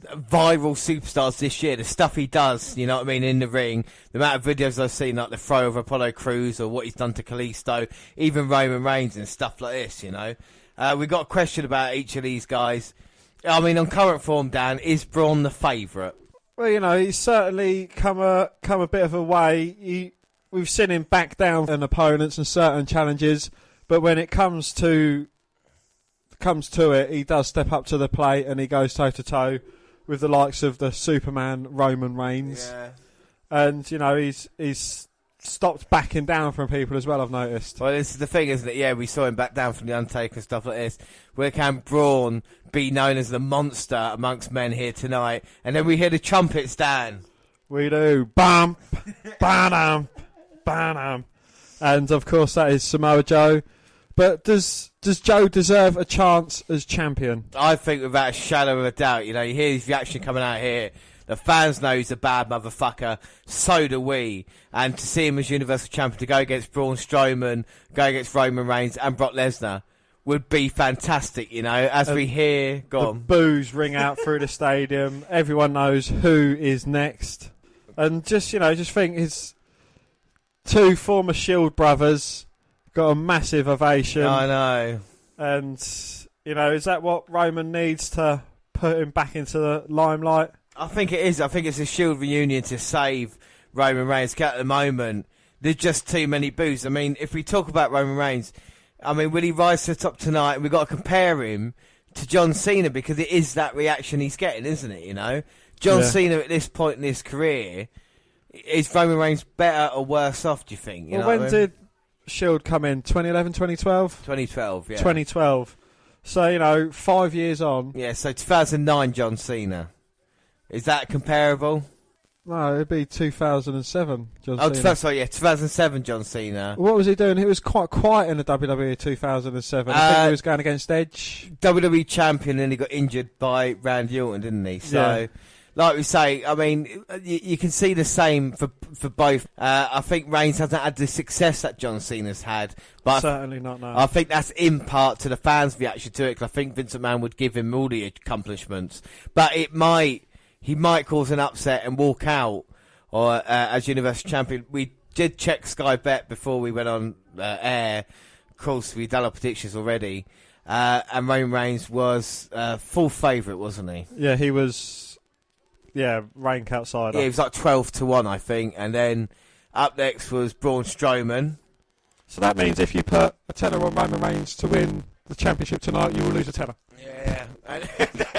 superstars this year. The stuff he does, you know what I mean, in the ring. The amount of videos I've seen, like the throw of Apollo Crews or what he's done to Kalisto, even Roman Reigns and stuff like this, you know. We've got a question about each of these guys. I mean, on current form, Dan, is Braun the favourite? Well, you know, he's certainly come a bit of a way. We've seen him back down on opponents and certain challenges, but when it comes to it, he does step up to the plate and he goes toe to toe with the likes of the Superman Roman Reigns. Yeah. And you know, he's stopped backing down from people as well, I've noticed. Well, this is the thing, isn't it? Yeah, we saw him back down from the Undertaker and stuff like this. Where can Braun be known as the monster amongst men here tonight? And then we hear the trumpets, Dan. We do. Bump, ba-dum, ba-dum. And of course that is Samoa Joe. But does Joe deserve a chance as champion? I think without a shadow of a doubt. You know, you hear his reaction coming out here. The fans know he's a bad motherfucker. So do we. And to see him as Universal Champion, to go against Braun Strowman, go against Roman Reigns and Brock Lesnar, would be fantastic, you know, as we hear. Go on. Boos ring out through the stadium. Everyone knows who is next. And just think his two former Shield brothers got a massive ovation. I know. And, you know, is that what Roman needs to put him back into the limelight? I think it is. I think it's a Shield reunion to save Roman Reigns. At the moment, there's just too many boos. I mean, if we talk about Roman Reigns, I mean, will he rise to the top tonight? We've got to compare him to John Cena because it is that reaction he's getting, isn't it? You know, John Cena at this point in his career, is Roman Reigns better or worse off, do you think? When did Shield come in? 2011, 2012? 2012, yeah. 2012. So, 5 years on. Yeah, so 2009 John Cena. Is that comparable? No, it'd be 2007 John Cena. Sorry, 2007 John Cena. What was he doing? He was quite quiet in the WWE 2007. I think he was going against Edge. WWE champion, and he got injured by Randy Orton, didn't he? So, like we say, I mean, you can see the same for both. I think Reigns hasn't had the success that John Cena's had. But Certainly not, no. I think that's in part to the fans' reaction to it, because I think Vince McMahon would give him all the accomplishments. But he might cause an upset and walk out or as Universal Champion. We did check Sky Bet before we went on air. Of course, we've done our predictions already. And Roman Reigns was full favourite, wasn't he? Yeah, he was... Yeah, rank outsider. Yeah, he was like 12-1, I think. And then up next was Braun Strowman. So that means if you put a tenner on Roman Reigns to win the championship tonight, you will lose a tenner. Yeah.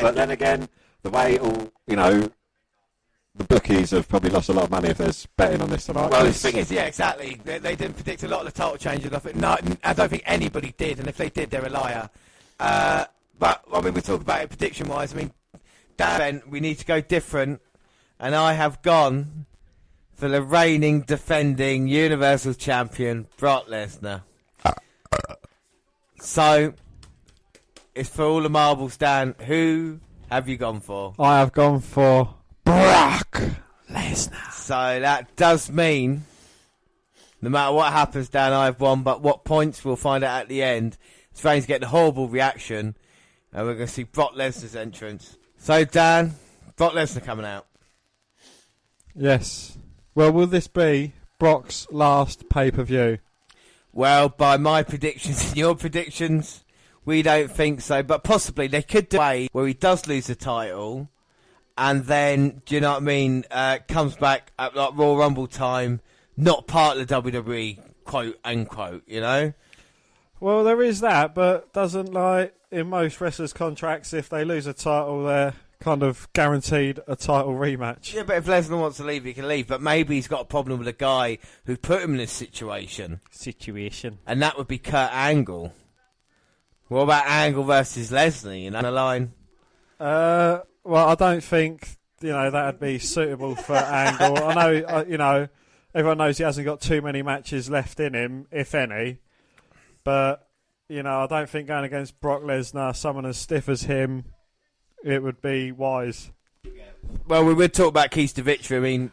But then again, the way all, the bookies have probably lost a lot of money if there's betting on this tonight. Well, the thing is, yeah, exactly. They didn't predict a lot of the title changes. I don't think anybody did, and if they did, they're a liar. But, I mean, we talk about it prediction-wise. I mean, Dan, we need to go different, and I have gone for the reigning, defending Universal Champion, Brock Lesnar. So, it's for all the marbles, Dan. Who have you gone for? I have gone for Brock Lesnar. So that does mean, no matter what happens, Dan, I've won. But what points, we'll find out at the end. Reigns getting a horrible reaction, and we're going to see Brock Lesnar's entrance. So, Dan, Brock Lesnar coming out. Yes. Well, will this be Brock's last pay-per-view? Well, by my predictions and your predictions, we don't think so. But possibly they could do a way where he does lose the title, and then, do you know what I mean, comes back at like Royal Rumble time, not part of the WWE, quote unquote, Well, there is that, but doesn't, in most wrestlers' contracts, if they lose a title, they're kind of guaranteed a title rematch. Yeah, but if Lesnar wants to leave, he can leave. But maybe he's got a problem with a guy who put him in this situation. And that would be Kurt Angle. What about Angle versus Lesnar, on the line? Well, I don't think, that'd be suitable for Angle. I know, everyone knows he hasn't got too many matches left in him, if any. But, I don't think going against Brock Lesnar, someone as stiff as him, it would be wise. Well, we would talk about keys to victory. I mean,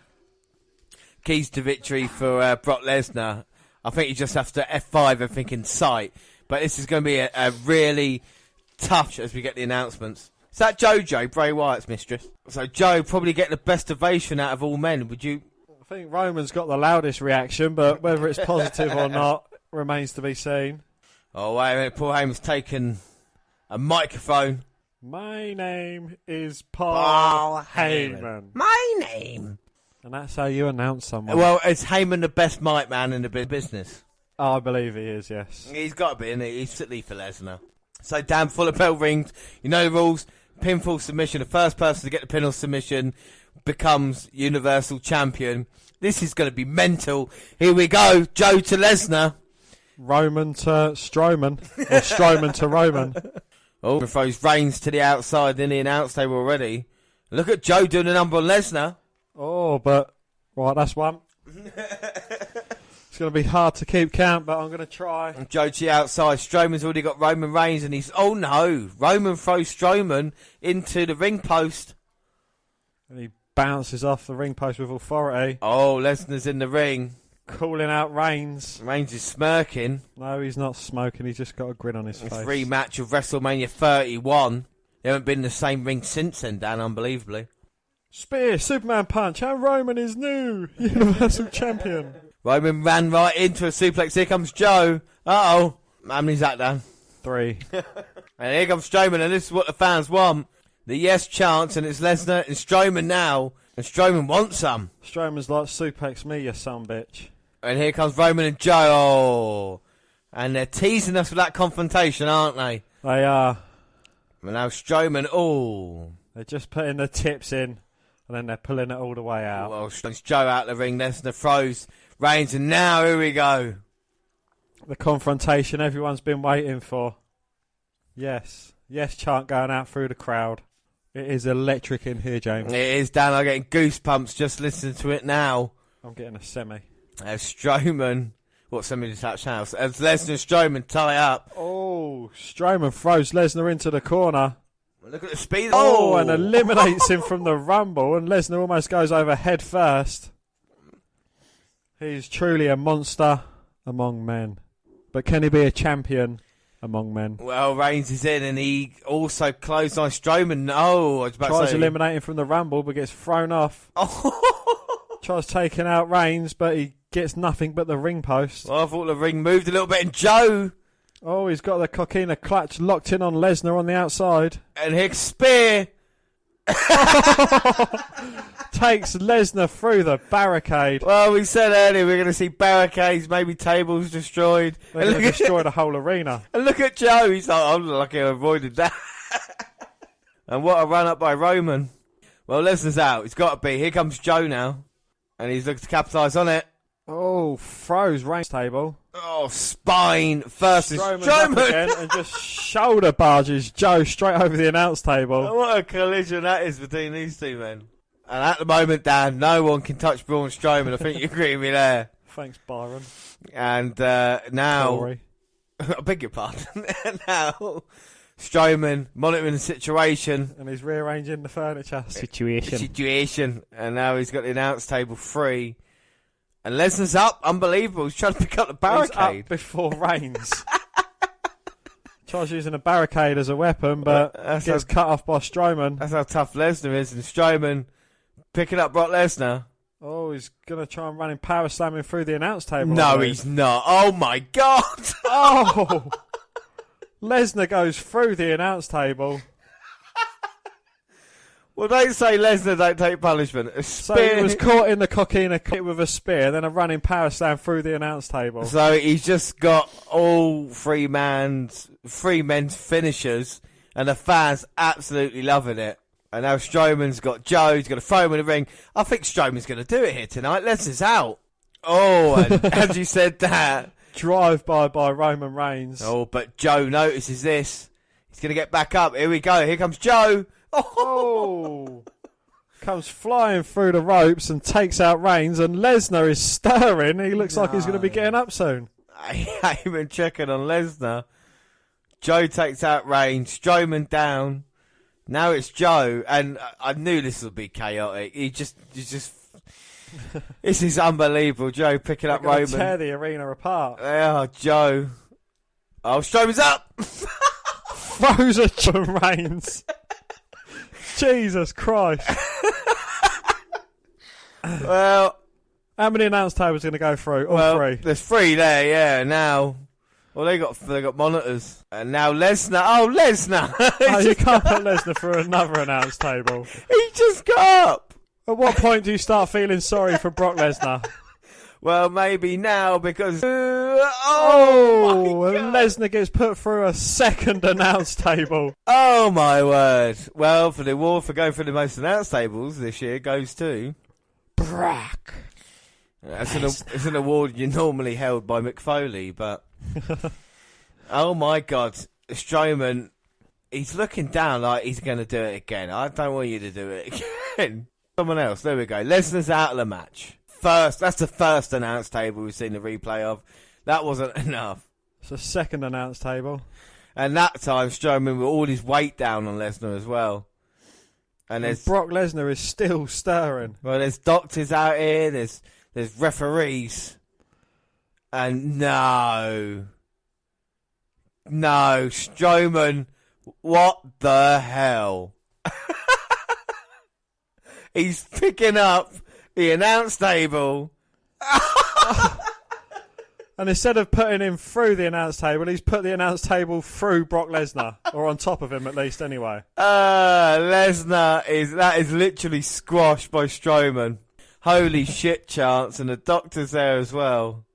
keys to victory for Brock Lesnar. I think he just has to F5 everything in sight. But this is going to be a really tough as we get the announcements. Is that JoJo, Bray Wyatt's mistress? So Joe probably get the best ovation out of all men. Would you? I think Roman's got the loudest reaction, but whether it's positive or not remains to be seen. Oh, wait a minute. Paul Heyman's taken a microphone. My name is Paul Heyman. My name? And that's how you announce someone. Well, is Heyman the best mic man in the business? I believe he is, yes. He's got to be, isn't he? He's certainly for Lesnar. So, Dan, full of bell rings. You know the rules. Pinfall submission. The first person to get the pinfall submission becomes Universal Champion. This is going to be mental. Here we go. Joe to Lesnar. Roman to Strowman. Or Strowman to Roman. Oh, throws Reigns to the outside in the announce table already. Look at Joe doing a number on Lesnar. Oh, but... Right, that's one. It's going to be hard to keep count, but I'm going to try. And Joe to the outside. Strowman's already got Roman Reigns, and he's... Oh, no. Roman throws Strowman into the ring post. And he bounces off the ring post with authority. Oh, Lesnar's in the ring. Calling out Reigns. Reigns is smirking. No, he's not smoking. He's just got a grin on his face. Rematch of WrestleMania 31. They haven't been in the same ring since then, Dan, unbelievably. Spear, Superman punch, and Roman is new Universal Champion. Roman ran right into a suplex. Here comes Joe. Uh-oh. How many's that, Dan? 3. And here comes Strowman, and this is what the fans want. The yes chance, and it's Lesnar and Strowman now. And Strowman wants some. Strowman's like, suplex me, you son bitch. And here comes Roman and Joe. Oh. And they're teasing us with that confrontation, aren't they? They are. And now Strowman, oh. They're just putting the tips in, and then they're pulling it all the way out. Well, it's Joe out the ring. Lesnar throws Reigns, and now here we go. The confrontation everyone's been waiting for. Yes. Yes chant going out through the crowd. It is electric in here, James. It is, Dan. I'm getting goosebumps just listening to it now. I'm getting a semi. As Strowman... What, semi-detached house? As Lesnar and Strowman tie up. Oh, Strowman throws Lesnar into the corner. Look at the speed. Oh, and eliminates him from the Rumble, and Lesnar almost goes over head first. He's truly a monster among men. But can he be a champion among men? Well, Reigns is in, and he also closed on Strowman. Oh, I was about Tries to say... eliminating from the Rumble, but gets thrown off. Oh. Tries taking out Reigns, but he gets nothing but the ring post. Well, I thought the ring moved a little bit, and Joe... Oh, he's got the coquina clutch locked in on Lesnar on the outside. And Hicks spear... Takes Lesnar through the barricade. Well, we said earlier we're going to see barricades, maybe tables destroyed. They're going to destroy the whole arena. And look at Joe. He's like, I'm lucky I avoided that. And what a run up by Roman. Well, Lesnar's out. It's got to be. Here comes Joe now. And he's looking to capitalise on it. Oh, throws Reigns table. Oh, spine first. Strowman's up again and just shoulder barges Joe straight over the announce table. Oh, what a collision that is between these two men. And at the moment, Dan, no one can touch Braun Strowman. I think you agree with me there. Thanks, Byron. And now... Sorry. I beg your pardon. Now, Strowman monitoring the situation. And he's rearranging the furniture. Situation. And now he's got the announce table free. And Lesnar's up. Unbelievable. He's trying to pick up the barricade. He's up before Reigns. Tries using a barricade as a weapon, but gets cut off by Strowman. That's how tough Lesnar is. And Strowman picking up Brock Lesnar. Oh, he's going to try and run him power slamming through the announce table. No, he's not. Oh, my God. Oh. Lesnar goes through the announce table. Well, don't say Lesnar don't take punishment. A So spear. he was caught in the coquina with a spear, then a running power slam through the announce table. So he's just got all three men's finishers, and the fans absolutely loving it. And now Strowman's got Joe. He's going to throw him in the ring. I think Strowman's going to do it here tonight. Lesnar's out. Oh, and as you said that. Drive by Roman Reigns. Oh, but Joe notices this. He's going to get back up. Here we go. Here comes Joe. Oh. Comes flying through the ropes and takes out Reigns, and Lesnar is stirring. He looks like he's going to be getting up soon. I ain't even checking on Lesnar. Joe takes out Reigns. Strowman down. Now it's Joe, and I knew this would be chaotic. He's just. This is unbelievable. Joe picking up Roman. Tear the arena apart. Oh, Joe. Oh, Strowman's up. Throws a Reigns. Jesus Christ. Well, how many announce tables are going to go through? All three. There's three there, yeah. Now, well, they got monitors, and now Lesnar. Oh, Lesnar! Oh, you can't put Lesnar through another announce table. He just got up. At what point do you start feeling sorry for Brock Lesnar? Well, maybe now because and Lesnar gets put through a second announce table. Oh my word! Well, for the award for going for the most announce tables this year goes to Brock. It's an award you normally held by Mick Foley, but oh my God, Strowman, he's looking down like he's going to do it again. I don't want you to do it again. Someone else. There we go. Lesnar's out of the match. That's the first announce table we've seen the replay of. That wasn't enough. It's the second announce table. And that time, Strowman with all his weight down on Lesnar as well. And Brock Lesnar is still stirring. Well, there's doctors out here. There's referees. And no, Strowman, what the hell? He's picking up the announce table. And instead of putting him through the announce table, he's put the announce table through Brock Lesnar. Or on top of him, at least, anyway. Lesnar is literally squashed by Strowman. Holy shit chance, and the doctor's there as well.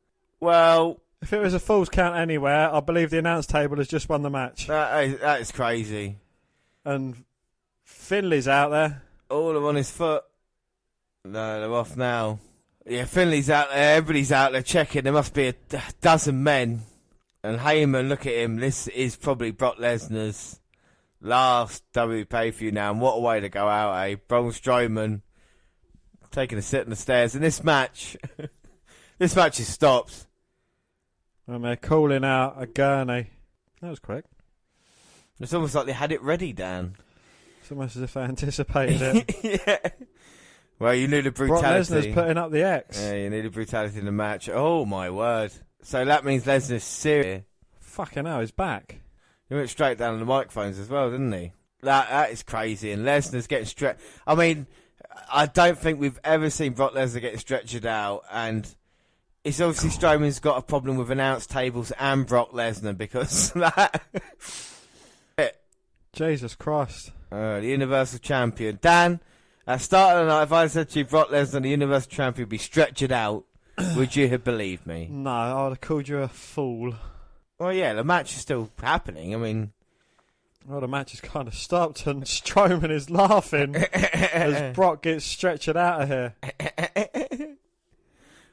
Well, if it was a Falls Count Anywhere, I believe the announce table has just won the match. That is crazy. And Finley's out there. All of them on his foot. No, they're off now. Yeah, Finley's out there. Everybody's out there checking. There must be a dozen men. And Heyman, look at him. This is probably Brock Lesnar's last WWE pay-per-view now. And what a way to go out, eh? Braun Strowman taking a sit on the stairs. And this match, this match is stopped. And they're calling out a gurney. That was quick. It's almost like they had it ready, Dan. It's almost as if they anticipated it. Yeah. Well, you knew the brutality. Brock Lesnar's putting up the X. Yeah, you knew the brutality in the match. Oh, my word. So that means Lesnar's serious. Fucking hell, he's back. He went straight down on the microphones as well, didn't he? That is crazy. And Lesnar's getting stretched. I mean, I don't think we've ever seen Brock Lesnar get stretchered out. And it's obviously Strowman's got a problem with announce tables and Brock Lesnar because that... Jesus Christ. The Universal Champion. Dan, at the start of the night, if I said to you Brock Lesnar, the Universal Champion, would be stretchered out, would you have believed me? No, I would have called you a fool. Well, yeah, the match is still happening. I mean... Well, the match has kind of stopped and Strowman is laughing as Brock gets stretched out of here.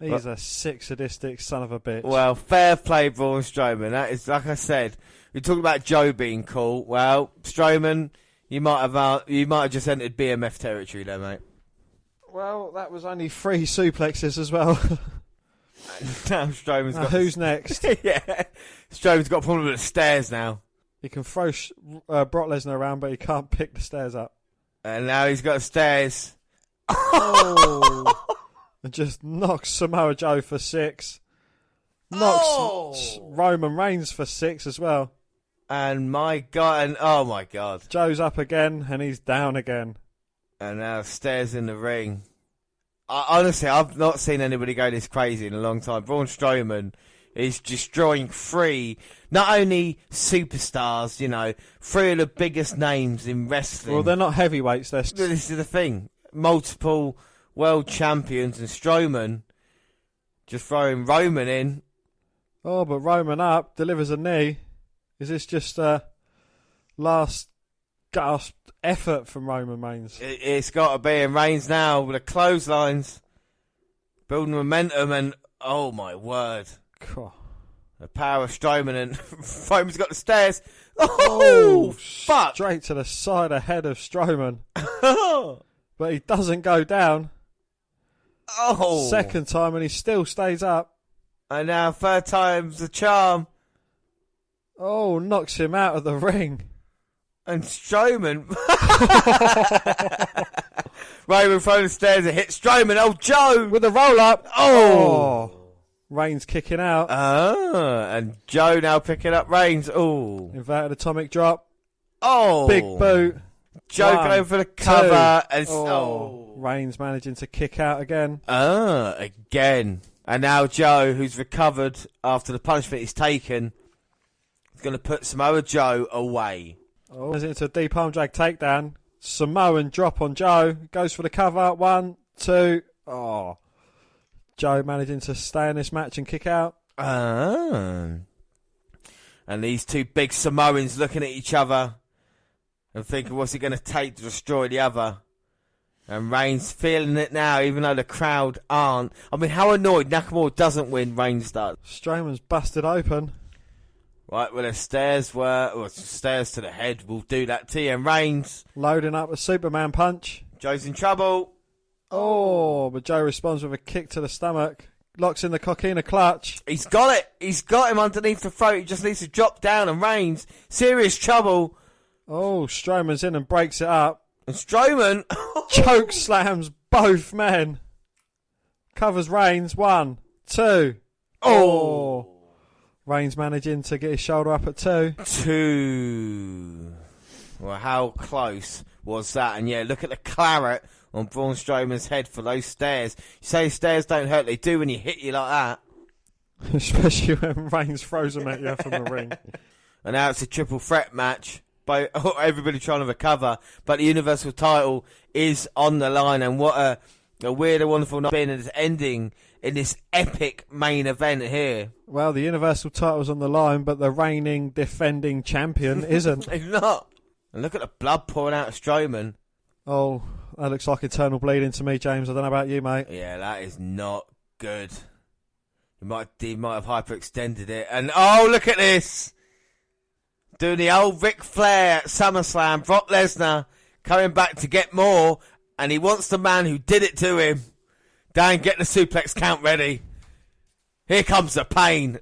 He's a sick, sadistic son of a bitch. Well, fair play, Braun Strowman. That is, like I said, we talked about Joe being cool. Well, Strowman, you might have just entered BMF territory there, mate. Well, that was only 3 suplexes as well. Now Strowman's got... Who's next? Yeah, Strowman's got a problem with the stairs now. He can throw Brock Lesnar around, but he can't pick the stairs up. And now he's got stairs. Oh! And just knocks Samoa Joe for 6. Knocks Roman Reigns for 6 as well. And my God, and oh my God. Joe's up again, and he's down again. And now stairs in the ring. Honestly, I've not seen anybody go this crazy in a long time. Braun Strowman is destroying 3, not only superstars, you know, 3 of the biggest names in wrestling. Well, they're not heavyweights. This is the thing. Multiple world champions, and Strowman just throwing Roman in. Oh, but Roman up, delivers a knee. Is this just a last gasp effort from Roman Reigns? It's got to be. And Reigns now with the clotheslines, building momentum, and oh my word. Cool. The power of Strowman, and Roman's got the stairs. Oh, fuck. Straight to the side of head of Strowman. But he doesn't go down. Oh. Second time, and he still stays up. And now third time's the charm. Oh, knocks him out of the ring. And Strowman. Roman throwing the stairs and hit Strowman. Oh, Joe. With a roll up. Oh. Reigns kicking out. And Joe now picking up Reigns. Oh. Inverted atomic drop. Oh. Big boot. Joe 1, going for the cover. 2. And Reigns managing to kick out again. Again. And now Joe, who's recovered after the punishment he's taken, is going to put Samoa Joe away. Oh, into a deep arm drag takedown. Samoan drop on Joe. Goes for the cover. 1, 2. Oh. Joe managing to stay in this match and kick out. And these 2 big Samoans looking at each other and thinking, what's it going to take to destroy the other? And Reigns feeling it now, even though the crowd aren't. I mean, how annoyed Nakamura doesn't win, Reigns does. Strowman's busted open. Right, well, the stairs stairs to the head will do that to you. And Reigns loading up a Superman punch. Joe's in trouble. Oh, but Joe responds with a kick to the stomach. Locks in the coquina clutch. He's got it. He's got him underneath the throat. He just needs to drop down, and Reigns, serious trouble. Oh, Strowman's in and breaks it up. And Strowman choke slams both men. Covers Reigns. 1, 2. Oh. Reigns managing to get his shoulder up at 2. 2. Well, how close was that? And yeah, look at the claret on Braun Strowman's head for those stairs. You say stairs don't hurt, they do when you hit you like that. Especially when Reigns throws them at you from the ring. And now it's a triple threat match. By everybody trying to recover, but the Universal title is on the line, and what a weird and wonderful night and it's ending in this epic main event here. Well, the Universal title's on the line, but the reigning defending champion isn't. It's not. And look at the blood pouring out of Strowman. Oh, that looks like eternal bleeding to me, James. I don't know about you, mate. Yeah, that is not good. He might have hyperextended it. And, oh, look at this. Doing the old Ric Flair at SummerSlam. Brock Lesnar coming back to get more. And he wants the man who did it to him. Dan, get the suplex count ready. Here comes the pain.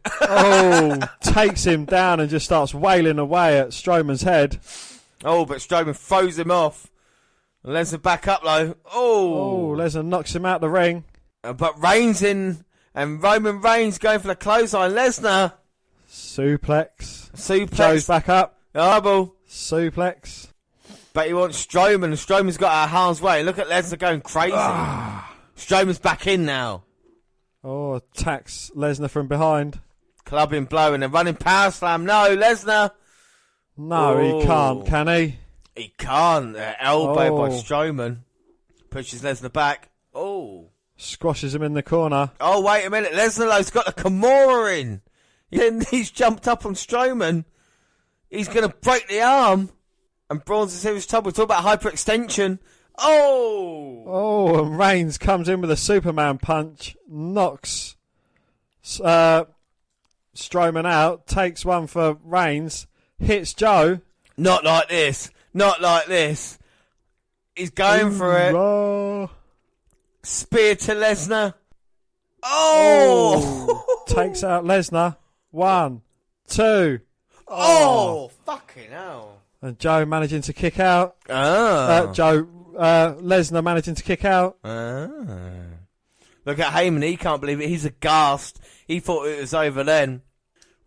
Takes him down and just starts wailing away at Strowman's head. Oh, but Strowman throws him off. Lesnar back up though. Lesnar knocks him out the ring. But Reigns in, and Roman Reigns going for the clothesline. Lesnar. Suplex. Joe's back up. Elbow. Suplex. But he wants Strowman, and Strowman's got out of harm's way. Look at Lesnar going crazy. Strowman's back in now. Attacks Lesnar from behind. Clubbing blow and a running power slam. No, Lesnar. No, he can't, can he? He can't. Elbow by Strowman. Pushes Lesnar back. Squashes him in the corner. Oh, wait a minute. Lesnar's got the Kimura in. He's jumped up on Strowman. He's going to break the arm. And Braun's in serious trouble. Talk about hyperextension. And Reigns comes in with a Superman punch. Knocks Strowman out. Takes one for Reigns. Hits Joe. Not like this. Not like this. He's going for it. Spear to Lesnar. Takes out Lesnar. 1, 2. Fucking hell. And Joe managing to kick out. Lesnar managing to kick out. Look at Heyman. He can't believe it. He's aghast. He thought it was over then.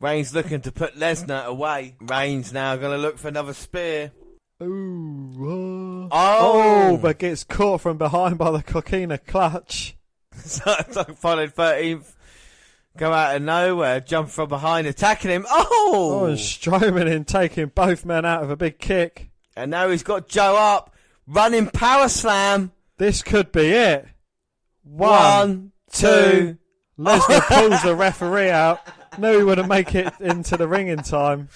Reigns looking to put Lesnar away. Reigns now going to look for another spear. But gets caught from behind by the Coquina clutch. Followed 13th. Go out of nowhere, jump from behind, attacking him. And Strowman in, taking both men out of a big kick. And now he's got Joe up, running power slam. This could be it. 1, 2. Lesnar pulls the referee out. Knew he wouldn't make it into the ring in time.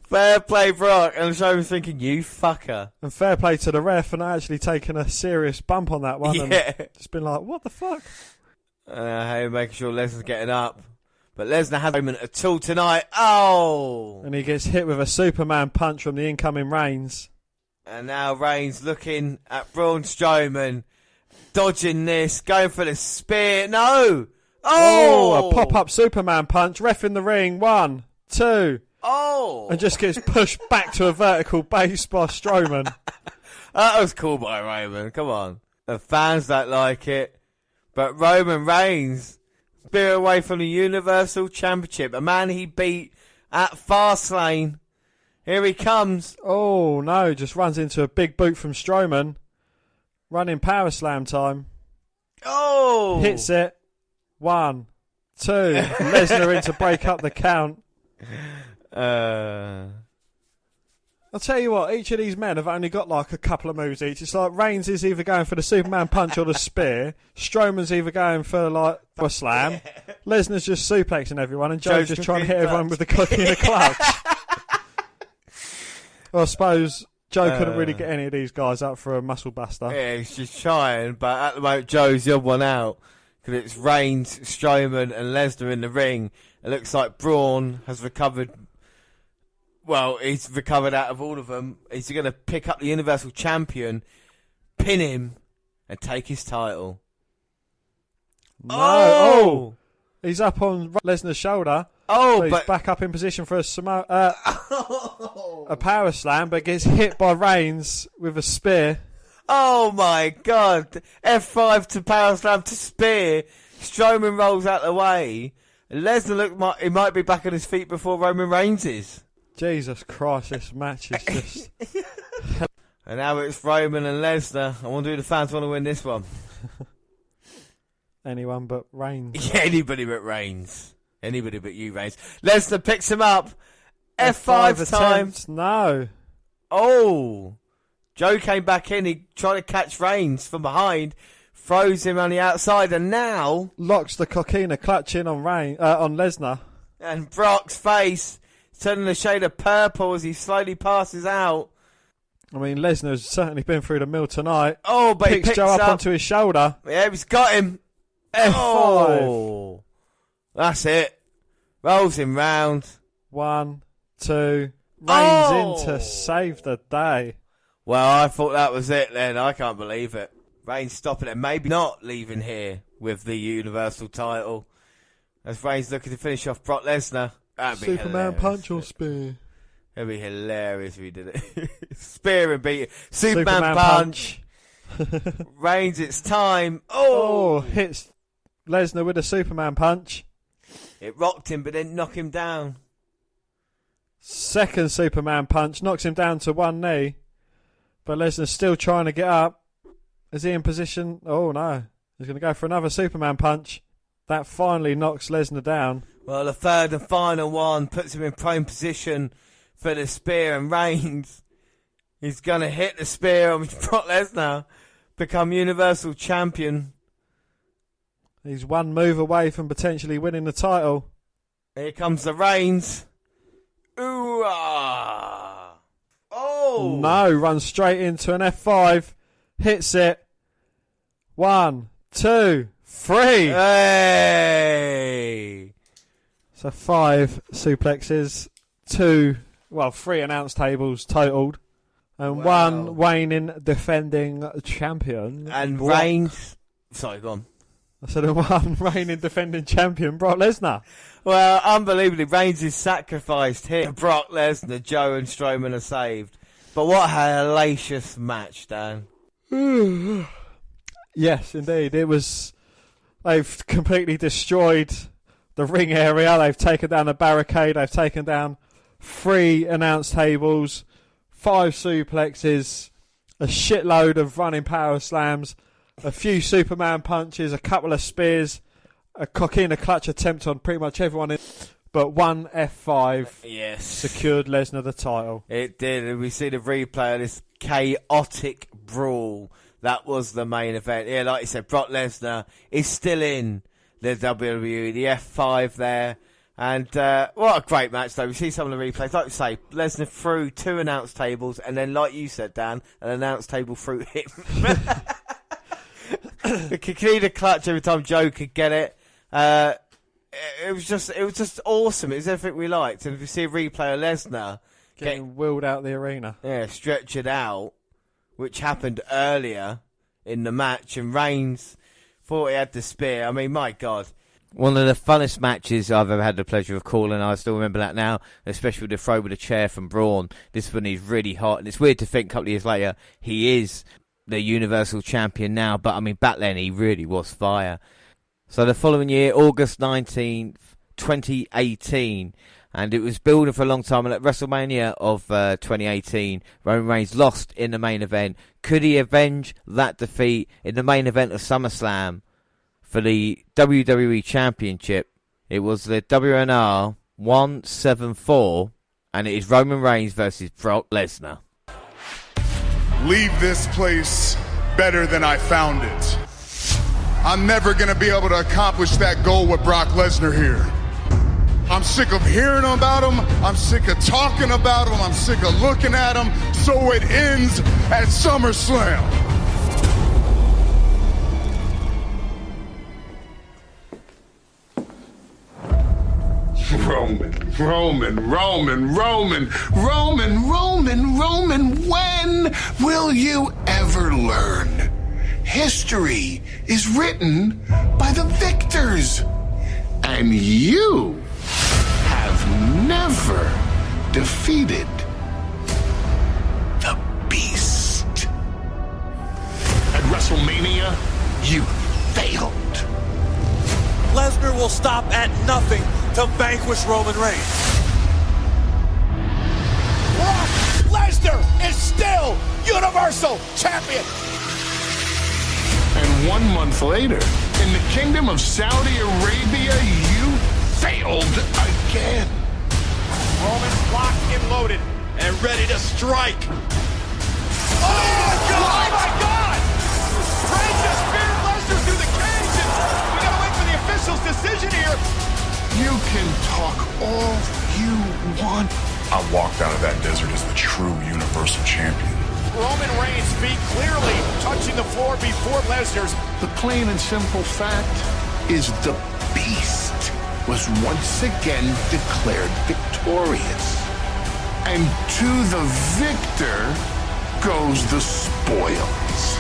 Fair play, Brock. And Strowman's thinking, you fucker. And fair play to the ref, and actually taking a serious bump on that one. Yeah. And just been like, what the fuck? Making sure Lesnar's getting up. But Lesnar has a moment at all tonight. And he gets hit with a Superman punch from the incoming Reigns. And now Reigns looking at Braun Strowman. Dodging this. Going for the spear. No! A pop-up Superman punch. Ref in the ring. 1, 2. And just gets pushed back to a vertical base by Strowman. That was cool by Roman. Come on. The fans don't like it. But Roman Reigns, spear away from the Universal Championship. A man he beat at Fastlane. Here he comes. Just runs into a big boot from Strowman. Running power slam time. Hits it. 1, 2. Lesnar in to break up the count. I'll tell you what, each of these men have only got like a couple of moves each. It's like Reigns is either going for the Superman punch or the spear. Strowman's either going for like a slam. Lesnar's just suplexing everyone, and Joe's just trying to hit everyone with the Coquina clutch. Well, I suppose Joe couldn't really get any of these guys up for a muscle buster. Yeah, he's just trying, but at the moment Joe's the odd one out. Because it's Reigns, Strowman and Lesnar in the ring. It looks like Braun has recovered. Well, he's recovered out of all of them. He's going to pick up the Universal Champion, pin him, and take his title. No. He's up on Lesnar's shoulder. But he's back up in position for a power slam, but gets hit by Reigns with a spear. Oh my God. F5 to power slam to spear. Strowman rolls out the way. Lesnar he might be back on his feet before Roman Reigns is. Jesus Christ, this match is just... And now it's Roman and Lesnar. I wonder who the fans want to win this one. Anyone but Reigns. Yeah, anybody but Reigns. Anybody but you, Reigns. Lesnar picks him up. F5 time. No. Joe came back in. He tried to catch Reigns from behind. Throws him on the outside, and now... locks the Coquina clutch in on Lesnar. And Brock's face... turning a shade of purple as he slowly passes out. I mean, Lesnar's certainly been through the mill tonight. But he picks Joe up onto his shoulder. Yeah, he's got him. F5. That's it. Rolls him round. 1, 2. Reigns in to save the day. Well, I thought that was it then. I can't believe it. Reigns stopping it. Maybe not leaving here with the Universal title. As Reigns looking to finish off Brock Lesnar. That'd be Superman hilarious. punch or spear? It'd be hilarious if he did it. Spear and beat it. Superman punch. Reigns, it's time. Oh, hits Lesnar with a Superman punch. It rocked him, but didn't knock him down. Second Superman punch knocks him down to one knee. But Lesnar's still trying to get up. Is he in position? Oh, no. He's going to go for another Superman punch. That finally knocks Lesnar down. Well, the third and final one puts him in prone position for the spear, and Reigns, he's going to hit the spear on Brock Lesnar, become Universal Champion. He's one move away from potentially winning the title. Here comes the Reigns. Ooh, ah. Oh! No, runs straight into an F5. Hits it. 1, 2, 3. Hey! So 5 suplexes, 3 announce tables totaled, and 1 reigning defending champion. And Reigns. Sorry, go on. I said 1 reigning defending champion, Brock Lesnar. Well, unbelievably, Reigns is sacrificed here. Brock Lesnar, Joe and Strowman are saved. But what a hellacious match, Dan. Yes, indeed. It was. They've completely destroyed the ring area. They've taken down a barricade. They've taken down 3 announce tables, 5 suplexes, a shitload of running power slams, a few Superman punches, a couple of spears, a coquina clutch attempt on pretty much everyone, but 1 F5 secured Lesnar the title. It did. We see the replay of this chaotic brawl. That was the main event. Yeah, like you said, Brock Lesnar is still in the WWE, the F5 there. And what a great match, though. We see some of the replays. Like we say, Lesnar threw 2 announce tables, and then, like you said, Dan, an announce table threw him. The coquina clutch every time Joe could get it. It was just awesome. It was everything we liked. And if you see a replay of Lesnar getting wheeled out the arena, stretchered out, which happened earlier in the match, and Reigns thought he had the spear. I mean, my God. One of the funnest matches I've ever had the pleasure of calling. I still remember that now, especially with the throw with a chair from Braun. This one is really hot, and it's weird to think a couple of years later he is the Universal Champion now, but I mean, back then he really was fire. So the following year, August 19th, 2018, and it was building for a long time, and at WrestleMania of 2018, Roman Reigns lost in the main event. Could he avenge that defeat in the main event of SummerSlam for the WWE Championship? It was the WNR304, and it is Roman Reigns versus Brock Lesnar. Leave this place better than I found it. I'm never going to be able to accomplish that goal with Brock Lesnar here. I'm sick of hearing about him. I'm sick of talking about him. I'm sick of looking at him. So it ends at SummerSlam. Roman, when will you ever learn? History is written by the victors, and you have never defeated the Beast. At WrestleMania, you failed. Lesnar will stop at nothing to vanquish Roman Reigns. Brock Lesnar is still Universal Champion. And 1 month later, in the Kingdom of Saudi Arabia, you failed again. Roman's locked and loaded and ready to strike. Oh my God! Oh my God! Reigns just speared Lesnar through the cage, and we gotta wait for the official's decision here. You can talk all you want. I walked out of that desert as the true Universal Champion. Roman Reigns' feet clearly touching the floor before Lesnar's. The plain and simple fact is the Beast was once again declared victorious. And to the victor goes the spoils.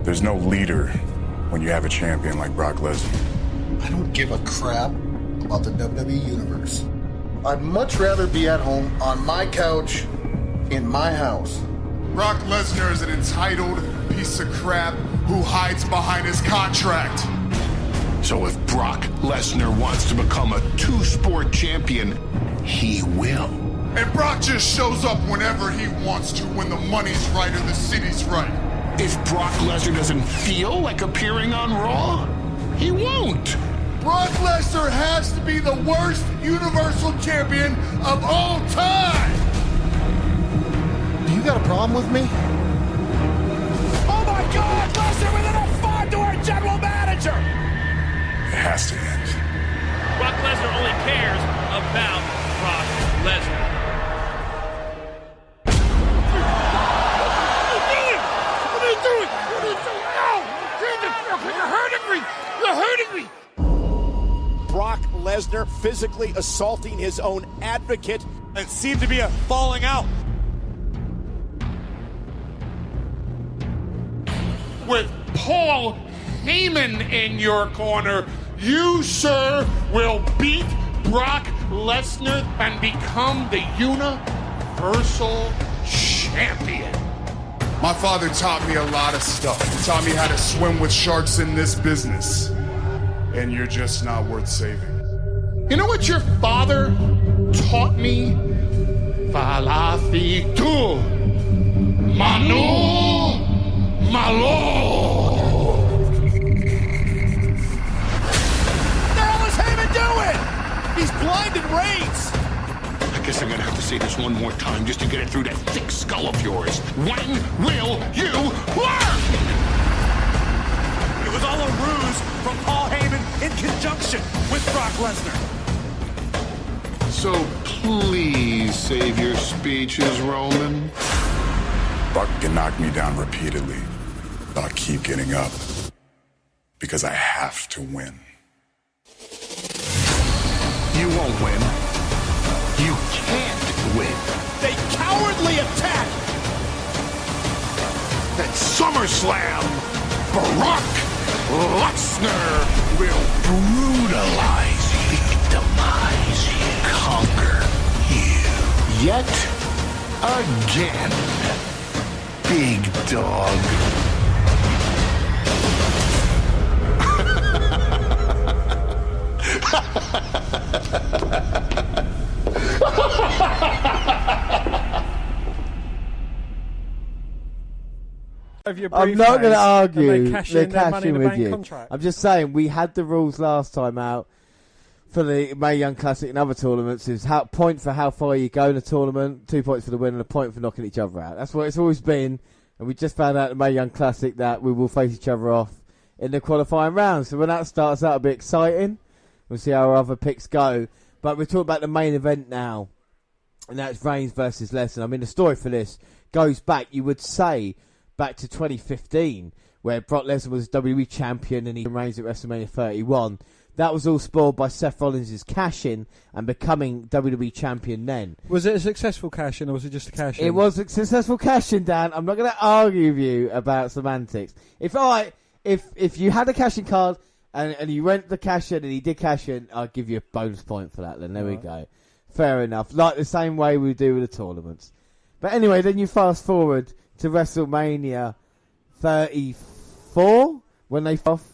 There's no leader when you have a champion like Brock Lesnar. I don't give a crap about the WWE Universe. I'd much rather be at home on my couch in my house. Brock Lesnar is an entitled piece of crap who hides behind his contract. So if Brock Lesnar wants to become a two-sport champion, he will. And Brock just shows up whenever he wants to, when the money's right or the city's right. If Brock Lesnar doesn't feel like appearing on Raw, he won't. Brock Lesnar has to be the worst Universal Champion of all time. Do you got a problem with me? Oh my God! Lesnar with an F5 to our general manager! It has to end. Brock Lesnar only cares about Brock Lesnar. What are you doing? What are you doing? Ow! You're hurting me! You're hurting me! Brock Lesnar physically assaulting his own advocate. It seemed to be a falling out. With Paul Heyman in your corner, you, sir, will beat Brock Lesnar and become the Universal Champion. My father taught me a lot of stuff. He taught me how to swim with sharks in this business. And you're just not worth saving. You know what your father taught me? Falafitu Manu Malo. What the hell is Heyman doing? He's blinded Reigns. I guess I'm gonna have to say this one more time just to get it through that thick skull of yours. When will you learn? It was all a ruse from Paul Heyman in conjunction with Brock Lesnar. So please save your speeches, Roman. Buck can knock me down repeatedly, but I'll keep getting up because I have to win. You won't win. You can't win. They cowardly attack. At SummerSlam, Brock Lesnar will brutalize, victimize, conquer you. Yet again, big dog. I'm not going to argue. They're cashing with you. Contract. I'm just saying we had the rules last time out for the Mae Young Classic and other tournaments. Is point for how far you go in a tournament, 2 points for the win, and a point for knocking each other out. That's what it's always been. And we just found out in the Mae Young Classic that we will face each other off in the qualifying round. So when that starts, that'll be exciting. We'll see how our other picks go. But we're talking about the main event now, and that's Reigns versus Lesnar. I mean, the story for this goes back, you would say, back to 2015, where Brock Lesnar was WWE champion and he reigns at WrestleMania 31. That was all spoiled by Seth Rollins' cash-in and becoming WWE champion then. Was it a successful cash-in or was it just a cash-in? It was a successful cash-in, Dan. I'm not going to argue with you about semantics. If you had a cash-in card and you went the cash-in and he did cash-in, I'll give you a bonus point for that then. There we go. Fair enough. Like the same way we do with the tournaments. But anyway, then you fast forward to WrestleMania 34 when they off,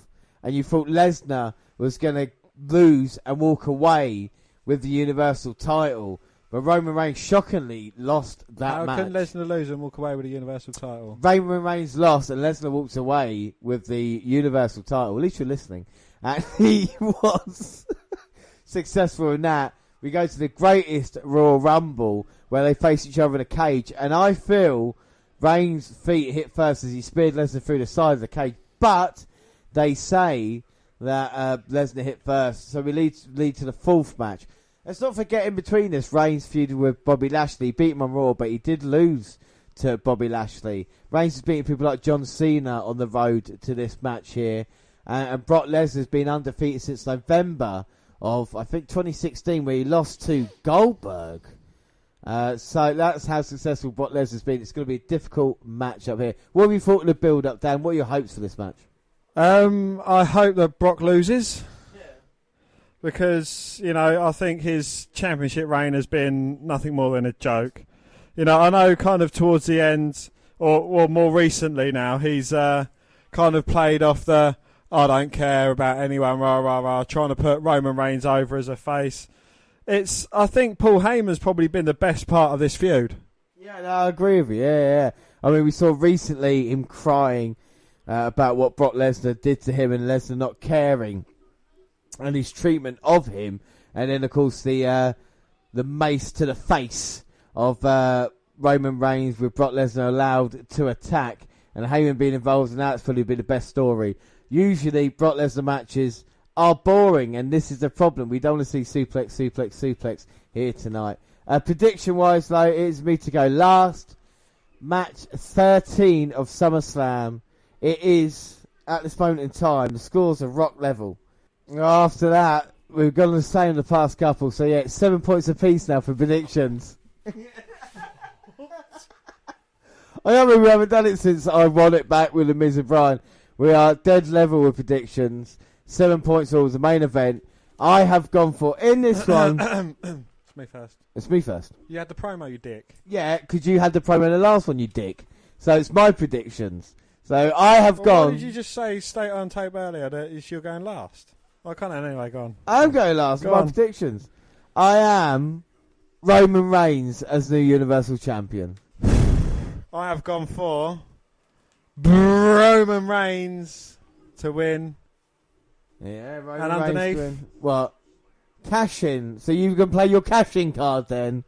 and you thought Lesnar was going to lose and walk away with the Universal title, but Roman Reigns shockingly lost that match. How can Lesnar lose and walk away with the Universal title? Roman Reigns lost and Lesnar walked away with the Universal title. At least you're listening. And he was successful in that. We go to the greatest Royal Rumble where they face each other in a cage, and I feel Reigns' feet hit first as he speared Lesnar through the side of the cage, but they say that Lesnar hit first, so we lead to the fourth match. Let's not forget in between this, Reigns feuded with Bobby Lashley, beat him on Raw, but he did lose to Bobby Lashley. Reigns has beaten people like John Cena on the road to this match here. And Brock Lesnar's been undefeated since November of, I think, 2016, where he lost to Goldberg. So that's how successful Brock Lesnar's been. It's going to be a difficult match up here. What have you thought of the build-up, Dan? What are your hopes for this match? I hope that Brock loses. Because, I think his championship reign has been nothing more than a joke. I know kind of towards the end, or more recently now, he's kind of played off the, I don't care about anyone, rah, rah, rah, trying to put Roman Reigns over as a face. I think Paul Heyman's probably been the best part of this feud. Yeah, no, I agree with you. Yeah. I mean, we saw recently him crying about what Brock Lesnar did to him and Lesnar not caring and his treatment of him. And then, of course, the mace to the face of Roman Reigns with Brock Lesnar allowed to attack. And Heyman being involved in that's probably been the best story. Usually, Brock Lesnar matches are boring, and this is the problem. We don't want to see suplex here tonight. Prediction-wise, though, it is me to go last. Match 13 of SummerSlam. It is, at this moment in time, the scores are rock level. After that, we've gone the same the past couple, so yeah, it's 7 points apiece now for predictions. I mean, we haven't done it since I won it back with the Miz and Bryan. We are dead level with predictions. 7 points all was the main event. I have gone for, in this one... It's me first. It's me first. You had the promo, you dick. Yeah, because you had the promo in the last one, you dick. So it's my predictions. So I have gone... Why did you just say state on tape earlier that you're going last? I can't anyway, go on. I'm going last with my predictions. I am Roman Reigns as new Universal Champion. I have gone for Roman Reigns to win. Yeah, Roman and Reigns underneath. to win. What? Cash in. So you can play your cash in card then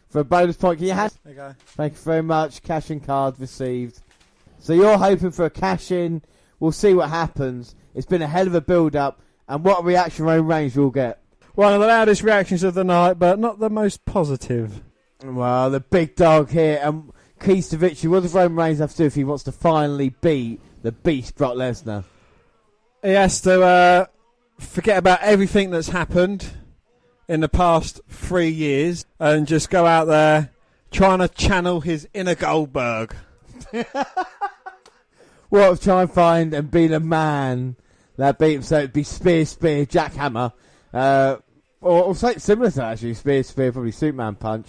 for a bonus point. Can you have? There you go. Thank you very much. Cash in card received. So you're hoping for a cash in. We'll see what happens. It's been a hell of a build up. And what reaction Roman Reigns will get? One of the loudest reactions of the night, but not the most positive. Well, the big dog here. And keys to victory. What does Roman Reigns have to do if he wants to finally beat the beast Brock Lesnar? He has to forget about everything that's happened in the past 3 years and just go out there trying to channel his inner Goldberg. What, try and find and be the man that beat him, so it'd be spear, jackhammer. Or something similar to that, actually. Spear, probably Superman punch.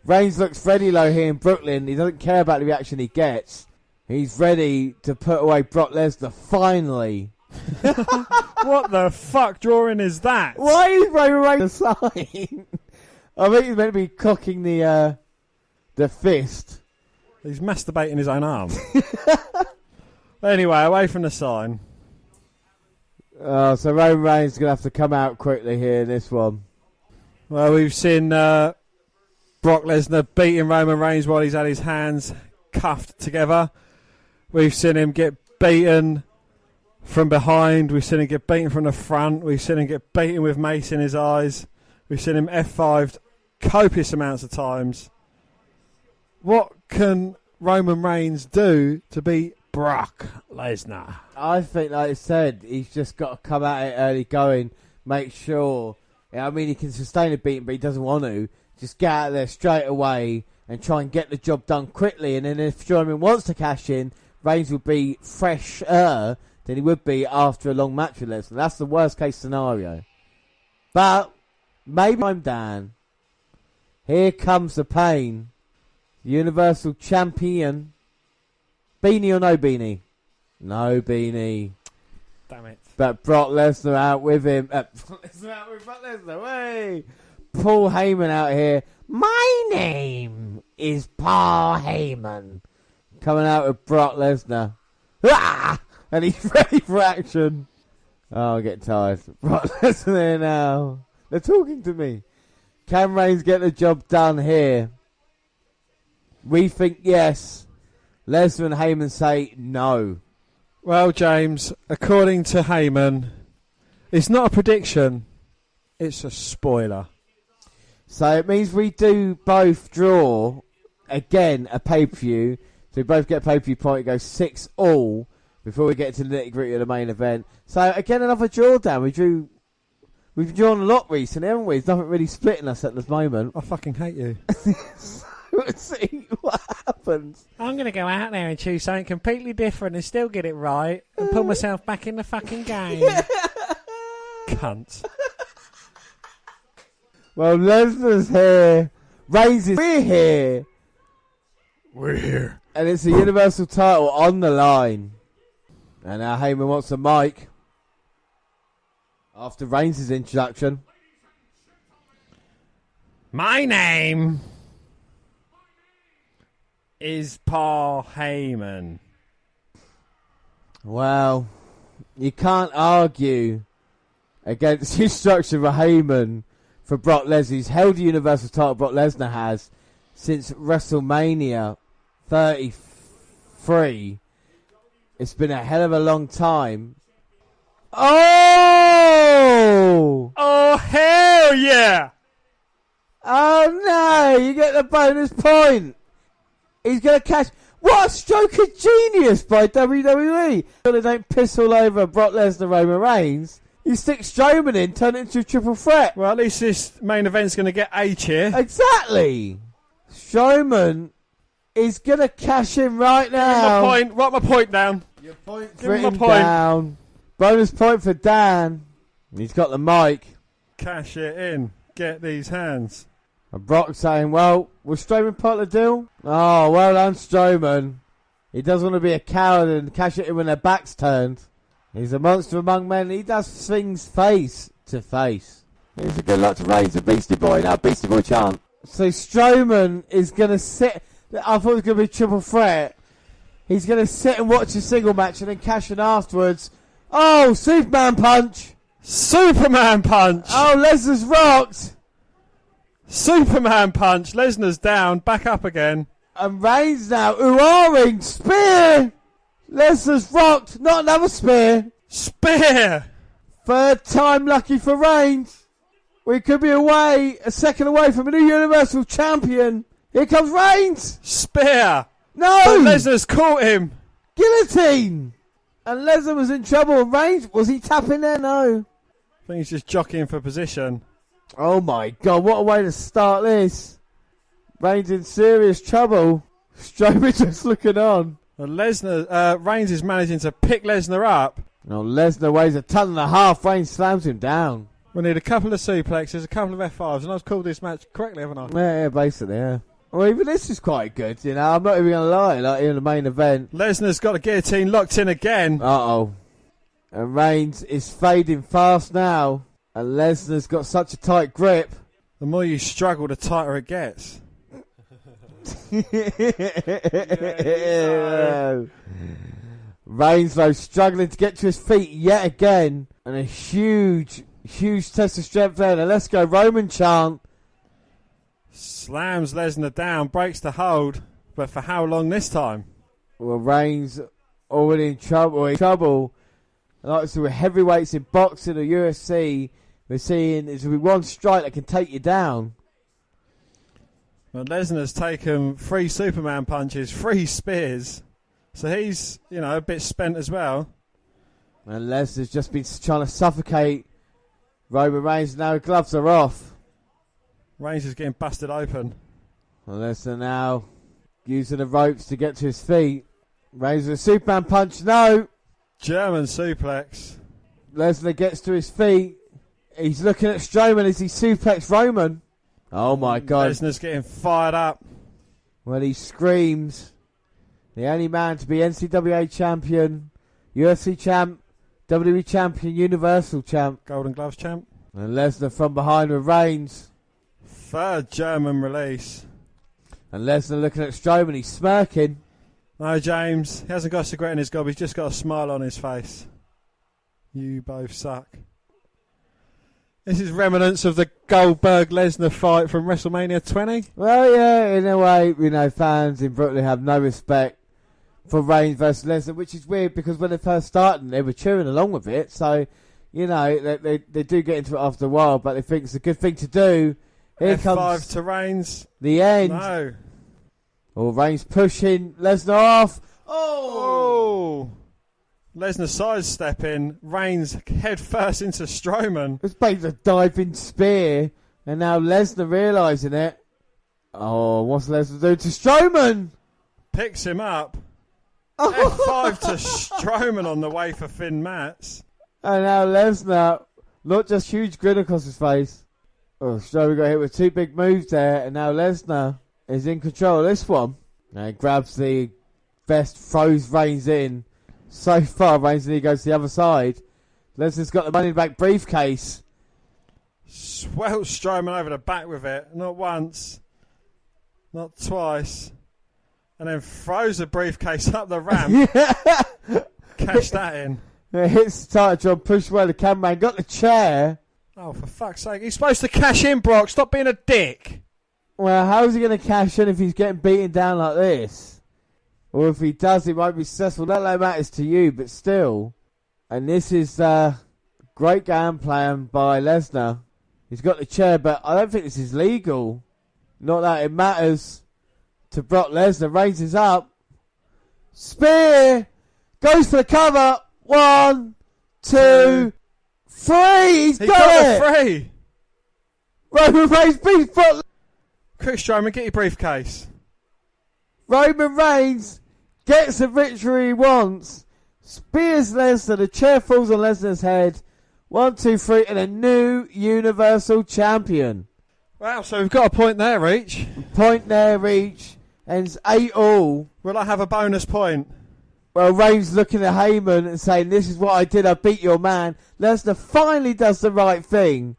Reigns looks ready low here in Brooklyn. He doesn't care about the reaction he gets. He's ready to put away Brock Lesnar, finally. What the fuck drawing is that? Why is Roman Reigns aside? I think he's meant to be cocking the fist. He's masturbating his own arm. Anyway, away from the sign. So Roman Reigns is going to have to come out quickly here in this one. Well, we've seen Brock Lesnar beating Roman Reigns while he's had his hands cuffed together. We've seen him get beaten from behind. We've seen him get beaten from the front. We've seen him get beaten with mace in his eyes. We've seen him F5'd copious amounts of times. What can Roman Reigns do to beat Brock Lesnar? I think, like I said, he's just got to come at it early going, make sure. I mean, he can sustain a beating, but he doesn't want to. Just get out there straight away and try and get the job done quickly. And then if Strowman wants to cash in, Reigns will be fresher than he would be after a long match with Lesnar. That's the worst case scenario. But maybe I'm Dan. Here comes the pain. Universal Champion. Beanie or no beanie? No beanie. Damn it. But Brock Lesnar out with him. Brock Lesnar. Hey! Paul Heyman out here. My name is Paul Heyman. Coming out with Brock Lesnar. Ah! And he's ready for action. Oh, I get tired. Brock Lesnar there now. They're talking to me. Can Reigns get the job done here? We think yes. Lesnar and Heyman say no. Well, James, according to Heyman, it's not a prediction. It's a spoiler. So it means we do both draw again a pay-per-view. So we both get a pay-per-view point. It goes 6-all before we get to the nitty-gritty of the main event. So again, another drawdown. We've drawn a lot recently, haven't we? There's nothing really splitting us at this moment. I fucking hate you. Let's see what happens. I'm going to go out there and choose something completely different and still get it right and pull myself back in the fucking game. Cunt. Well, Lesnar's here. Reigns is here. We're here. And it's the Universal title on the line. And now Heyman wants a mic. After Reigns' introduction. My name is Paul Heyman. Well, you can't argue against the instruction for Heyman for Brock Lesnar. He's held the Universal title, Brock Lesnar has, since WrestleMania 33. It's been a hell of a long time. Oh! Oh, hell yeah! Oh, no! You get the bonus point! He's going to catch... What a stroke of genius by WWE! So they don't piss all over Brock Lesnar, Roman Reigns. You stick Strowman in, turn it into a triple threat. Well, at least this main event's going to get a cheer. Exactly! Strowman is going to cash in right now. Write my point down. Your point's written down. Bonus point for Dan. He's got the mic. Cash it in. Get these hands. And Brock saying, well, was Strowman part of the deal? Oh, well done, Strowman. He does want to be a coward and cash it in when their back's turned. He's a monster among men. He does things face to face. Here's a good luck to Reigns, a Beastie Boy. Now, Beastie Boy chant. So Strowman is going to sit... I thought it was going to be a triple threat. He's going to sit and watch a single match and then cash in afterwards. Oh, Superman punch. Superman punch. Oh, Lesnar's rocked. Superman punch. Lesnar's down. Back up again. And Reigns now. Ooh-ahing. Spear. Lesnar's rocked. Not another spear. Spear. Third time lucky for Reigns. We could be a second away from a new Universal Champion. Here comes Reigns. Spear. No. But Lesnar's caught him. Guillotine. And Lesnar was in trouble. And Reigns, was he tapping there? No. I think he's just jockeying for position. Oh my God, what a way to start this. Reigns in serious trouble. Strowman just looking on. Well, Reigns is managing to pick Lesnar up. No, Lesnar weighs 1.5 tons. Reigns slams him down. We need a couple of suplexes, a couple of F5s, and I've called this match correctly, haven't I? Yeah, basically, yeah. Well, even this is quite good, you know. I'm not even going to lie, like in the main event. Lesnar's got a guillotine locked in again. Uh-oh. And Reigns is fading fast now. And Lesnar's got such a tight grip. The more you struggle, the tighter it gets. Yeah. Reigns, though, struggling to get to his feet yet again. And a huge test of strength there. Now let's go Roman chant. Slams Lesnar down, breaks the hold. But for how long this time? Well, Reigns already in trouble. Like so with heavyweights in boxing or UFC, we're seeing there's one strike that can take you down. Well, Lesnar's taken 3 Superman punches, 3 spears. So he's, a bit spent as well. And Lesnar's just been trying to suffocate Roman Reigns. Now the gloves are off. Reigns is getting busted open. And Lesnar now using the ropes to get to his feet. Reigns with a Superman punch. No. German suplex. Lesnar gets to his feet. He's looking at Strowman as he suplex Roman. Oh my God. Lesnar's getting fired up. Well, he screams. The only man to be NCAA champion, UFC champ, WWE champion, Universal champ. Golden Gloves champ. And Lesnar from behind with Reigns. 3rd German release. And Lesnar looking at Strowman, he's smirking. No, James, he hasn't got a cigarette in his gob, he's just got a smile on his face. You both suck. This is remnants of the Goldberg-Lesnar fight from WrestleMania 20. Well, yeah, in a way, fans in Brooklyn have no respect for Reigns versus Lesnar, which is weird because when they first started, they were cheering along with it. So, they do get into it after a while, but they think it's a good thing to do. Here F5 comes to Reigns. The end. No. Oh, Reigns pushing Lesnar off. Oh! Lesnar sidestepping. Reigns head first into Strowman. It's basically a diving spear. And now Lesnar realising it. Oh, what's Lesnar doing to Strowman? Picks him up. F5 to Strowman on the way for Finn Mats. And now Lesnar, not just huge grin across his face. Oh, Strowman got hit with 2 big moves there. And now Lesnar is in control of this one. And he grabs the vest, throws Reigns in. So far, Reigns and he goes to the other side. Lesnar's got the money back briefcase. Swells Strowman over the back with it. Not once. Not twice. And then throws the briefcase up the ramp. Cash that in. It hits the title job, pushed away the camera and got the chair. Oh, for fuck's sake. He's supposed to cash in, Brock. Stop being a dick. Well, how's he going to cash in if he's getting beaten down like this? Or if he does, it might be successful. That no matters to you, but still. And this is great game plan by Lesnar. He's got the chair, but I don't think this is legal. Not that it matters to Brock Lesnar. Reigns is up. Spear. Goes for the cover. 1, 2, 3. He's got it. 3. Roman Reigns beats Brock. Quick, Strowman, get your briefcase. Roman Reigns gets the victory he wants. Spears Lesnar. The chair falls on Lesnar's head. 1, 2, 3, and a new Universal Champion. Wow, so we've got a point there each. Point there each. And it's 8-all. Will I have a bonus point? Well, Reigns looking at Heyman and saying, this is what I did, I beat your man. Lesnar finally does the right thing.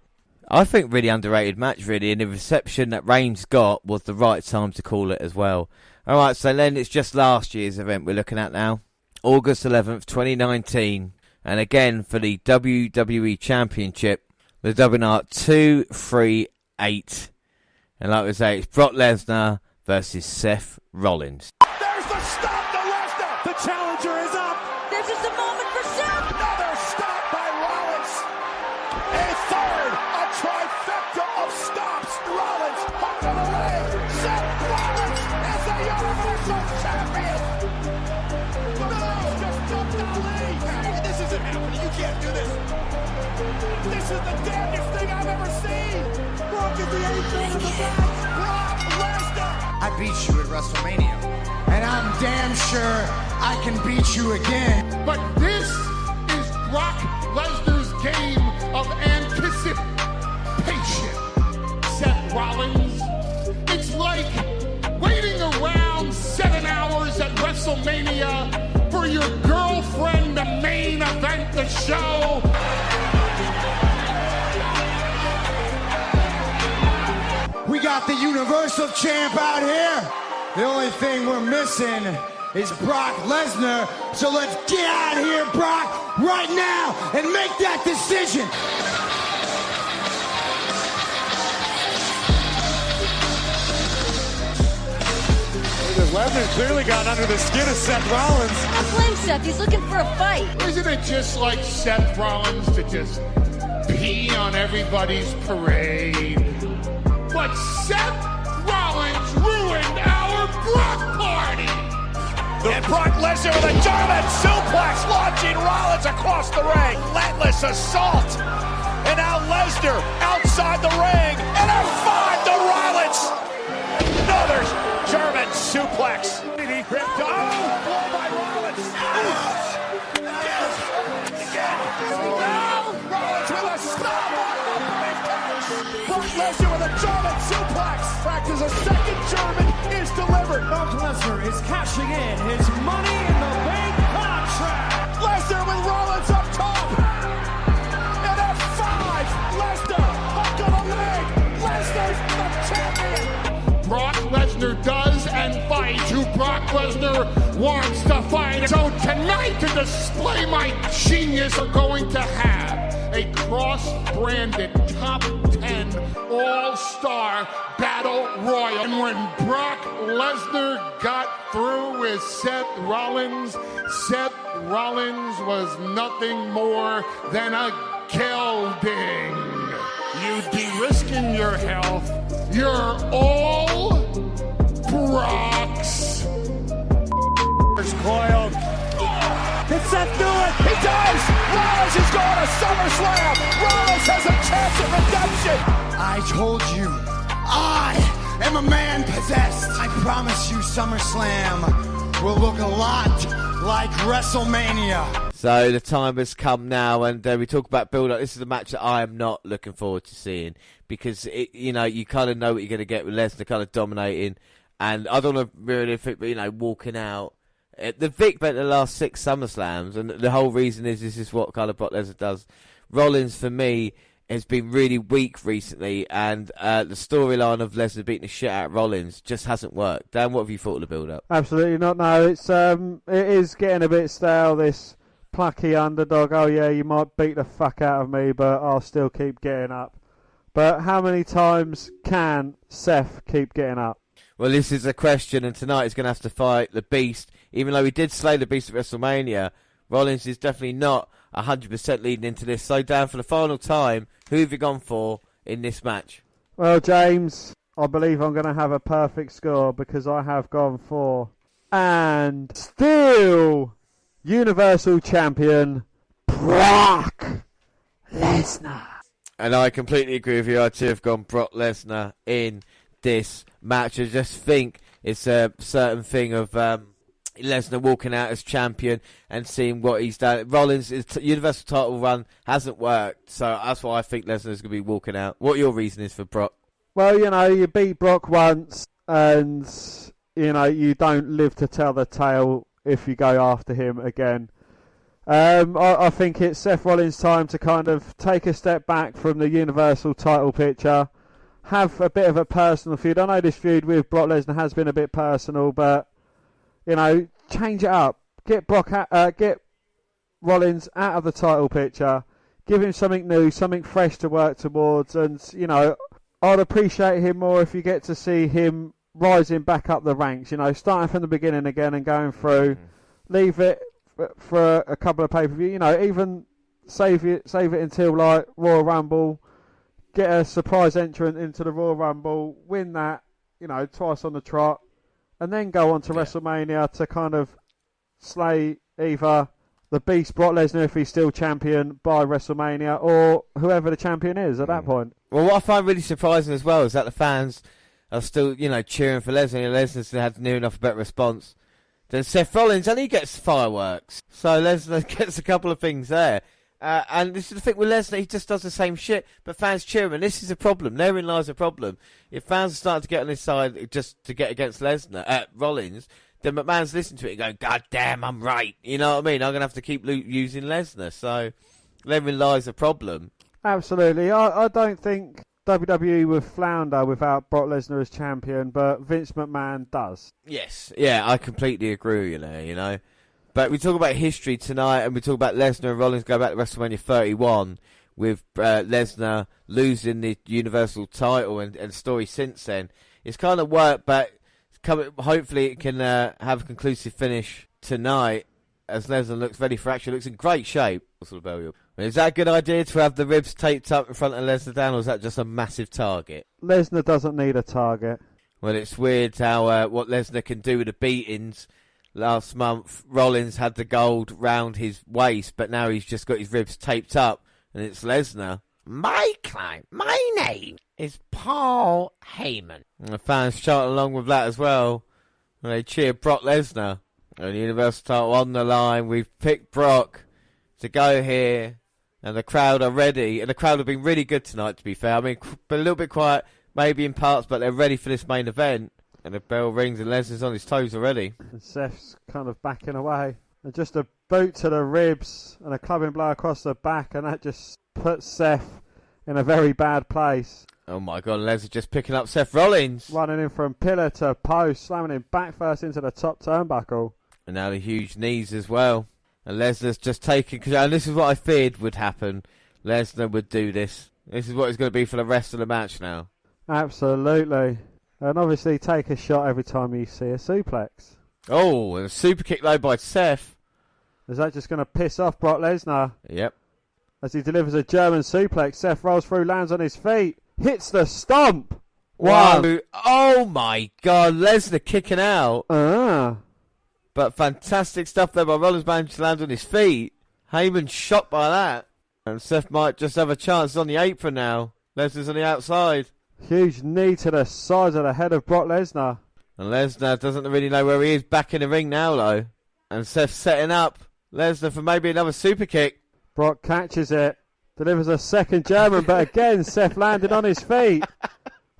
I think really underrated match, really, and the reception that Reigns got was the right time to call it as well. Alright, so then it's just last year's event we're looking at now. August 11th, 2019. And again, for the WWE Championship, the WNR304. And like we say, it's Brock Lesnar versus Seth Rollins. There's the stop to Lesnar. The challenger is up. There's just a moment for Seth. Another stop by Rollins. A third, a trifecta of stops. Rollins up to the leg. Seth Rollins is the Universal Champion. This isn't happening. You can't do this. This is the damnedest thing I've ever seen. Brock is the 8th man of the match. Brock Lesnar. I beat you at WrestleMania, and I'm damn sure I can beat you again. But this is Brock Lesnar's game of anticipation. Seth Rollins, it's like waiting around 7 hours at WrestleMania for your girlfriend to main event the show. We got the Universal Champ out here. The only thing we're missing is Brock Lesnar. So let's get out of here, Brock, right now and make that decision. Lesnar's clearly gotten under the skin of Seth Rollins. I blame Seth. He's looking for a fight. Isn't it just like Seth Rollins to just pee on everybody's parade? But Seth Rollins ruined our Brock party! And Brock Lesnar with a German suplex launching Rollins across the ring. Relentless assault. And now Lesnar outside the ring. And a 5 to Rollins. Another German suplex. He gripped on. Oh, blow by Rollins. Again. Rollins with a stop on the briefcase. Brock Lesnar with a German suplex. Practice a second German is delivered. Brock Lesnar is cashing in his Money in the Bank contract. Lesnar with Rollins up top. And a 5. Lesnar up to the leg. Lesnar's the champion. Brock Lesnar does and fights who Brock Lesnar wants to fight. So tonight, to display my genius, we're going to have a cross-branded top 10 all-star battle royal. And when Brock Lesnar got through with Seth Rollins was nothing more than a gelding. You'd be risking your health. You're all Brock's SummerSlam. Rollins has a chance at redemption. I told you, I am a man possessed. I promise you SummerSlam will look a lot like WrestleMania. So the time has come now, and we talk about build-up. This is a match that I am not looking forward to seeing because you kind of know what you're going to get with Lesnar kind of dominating, and I don't want to ruin it, walking out. The Vic bet the last 6 SummerSlams, and the whole reason is this is what kind of Brock Lesnar does. Rollins, for me, has been really weak recently, and the storyline of Lesnar beating the shit out of Rollins just hasn't worked. Dan, what have you thought of the build-up? Absolutely not. No, it is getting a bit stale. This plucky underdog. Oh yeah, you might beat the fuck out of me, but I'll still keep getting up. But how many times can Seth keep getting up? Well, this is a question, and tonight he's going to have to fight the Beast. Even though he did slay the Beast at WrestleMania, Rollins is definitely not 100% leading into this. So, Dan, for the final time, who have you gone for in this match? Well, James, I believe I'm going to have a perfect score because I have gone for and still Universal Champion Brock Lesnar. And I completely agree with you. I too have gone Brock Lesnar in this match. I just think it's a certain thing of Lesnar walking out as champion and seeing what he's done. Rollins' Universal title run hasn't worked, so that's why I think Lesnar's going to be walking out. What your reason is for Brock? Well, you beat Brock once, and you don't live to tell the tale if you go after him again. I think it's Seth Rollins' time to kind of take a step back from the Universal title picture, have a bit of a personal feud. I know this feud with Brock Lesnar has been a bit personal, but change it up. Get Rollins out of the title picture. Give him something new, something fresh to work towards, and I'd appreciate him more if you get to see him rising back up the ranks. Starting from the beginning again and going through. Leave it for a couple of pay-per-view. Even save it until like Royal Rumble. Get a surprise entrant into the Royal Rumble. Win that. Twice on the trot. And then go on to WrestleMania to kind of slay either the Beast Brock Lesnar if he's still champion by WrestleMania, or whoever the champion is at that point. Well, what I find really surprising as well is that the fans are still, cheering for Lesnar. Lesnar's had near enough a better response than Seth Rollins, and he gets fireworks. So Lesnar gets a couple of things there. And this is the thing with Lesnar, he just does the same shit, but fans cheer him, and this is a problem. Therein lies a problem. If fans are starting to get on his side just to get against Rollins, then McMahon's listening to it and going, God damn, I'm right. You know what I mean? I'm going to have to keep using Lesnar. So therein lies a problem. Absolutely. I don't think WWE would flounder without Brock Lesnar as champion, but Vince McMahon does. Yes. Yeah, I completely agree with you there, But we talk about history tonight, and we talk about Lesnar and Rollins go back to WrestleMania 31 with Lesnar losing the Universal title and story since then. It's kind of worked, but hopefully it can have a conclusive finish tonight as Lesnar looks ready for action. Looks in great shape. Is that a good idea to have the ribs taped up in front of Lesnar down, or is that just a massive target? Lesnar doesn't need a target. Well, it's weird how what Lesnar can do with the beatings. Last month, Rollins had the gold round his waist, but now he's just got his ribs taped up, and it's Lesnar. My name is Paul Heyman. And the fans chant along with that as well. And they cheer Brock Lesnar. And the Universal title on the line. We've picked Brock to go here, and the crowd are ready. And the crowd have been really good tonight, to be fair. I mean, a little bit quiet, maybe in parts, but they're ready for this main event. And the bell rings and Lesnar's on his toes already. And Seth's kind of backing away. And just a boot to the ribs and a clubbing blow across the back, and that just puts Seth in a very bad place. Oh my God, Lesnar just picking up Seth Rollins. Running in from pillar to post, slamming him back first into the top turnbuckle. And now the huge knees as well. And Lesnar's just taking control. And this is what I feared would happen. Lesnar would do this. This is what it's going to be for the rest of the match now. Absolutely. And obviously take a shot every time you see a suplex. Oh, and a super kick though by Seth. Is that just going to piss off Brock Lesnar? Yep. As he delivers a German suplex, Seth rolls through, lands on his feet, hits the stomp. Wow. Oh my God, Lesnar kicking out. But fantastic stuff there by Rollins, managed to land on his feet. Heyman shocked by that. And Seth might just have a chance on the apron now. Lesnar's on the outside. Huge knee to the side of the head of Brock Lesnar. And Lesnar doesn't really know where he is. Back in the ring now, though. And Seth's setting up Lesnar for maybe another super kick. Brock catches it. Delivers a second German, but again, Seth landed on his feet.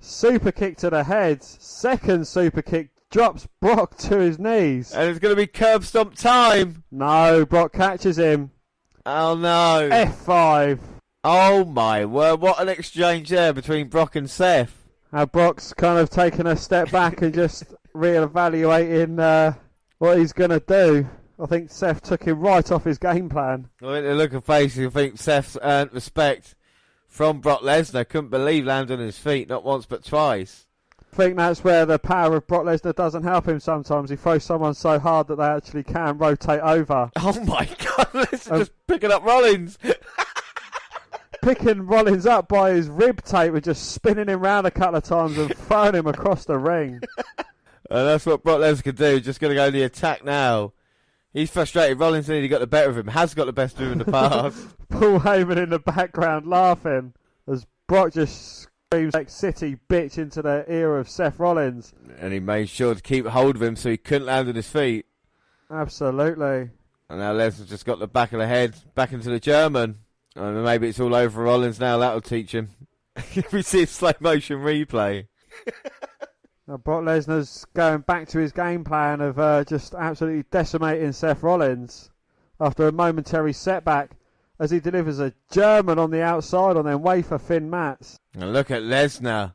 Super kick to the head. Second super kick drops Brock to his knees. And it's going to be curb stomp time. No, Brock catches him. Oh, no. F5. Oh, my word. What an exchange there between Brock and Seth. Now Brock's kind of taken a step back and just reevaluating what he's going to do. I think Seth took him right off his game plan. I think the look of face, I think Seth's earned respect from Brock Lesnar. Couldn't believe landing on his feet, not once but twice. I think that's where the power of Brock Lesnar doesn't help him sometimes. He throws someone so hard that they actually can rotate over. Oh my God, Lesnar just picking up Rollins. Picking Rollins up by his rib tape and just spinning him round a couple of times and throwing him across the ring. And that's what Brock Lesnar can do. Just going to go to the attack now. He's frustrated. Rollins nearly got the better of him. Has got the best of him in the past. Paul Heyman in the background laughing as Brock just screams like city bitch into the ear of Seth Rollins. And he made sure to keep hold of him so he couldn't land on his feet. Absolutely. And now Lesnar's just got the back of the head back into the German. And maybe it's all over for Rollins now. That'll teach him. We see a slow motion replay. Now Brock Lesnar's going back to his game plan of just absolutely decimating Seth Rollins after a momentary setback as he delivers a German on the outside on them wafer-thin mats. And look at Lesnar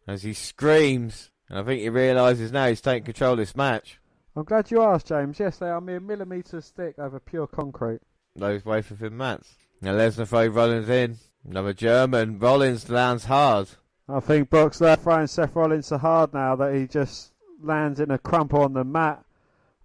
as he screams. And I think he realises now he's taking control of this match. I'm glad you asked, James. Yes, they are mere millimetres thick over pure concrete. Those wafer-thin mats. Now Lesnar throws Rollins in. Another German. Rollins lands hard. I think Brock's there throwing Seth Rollins so hard now that he just lands in a crumple on the mat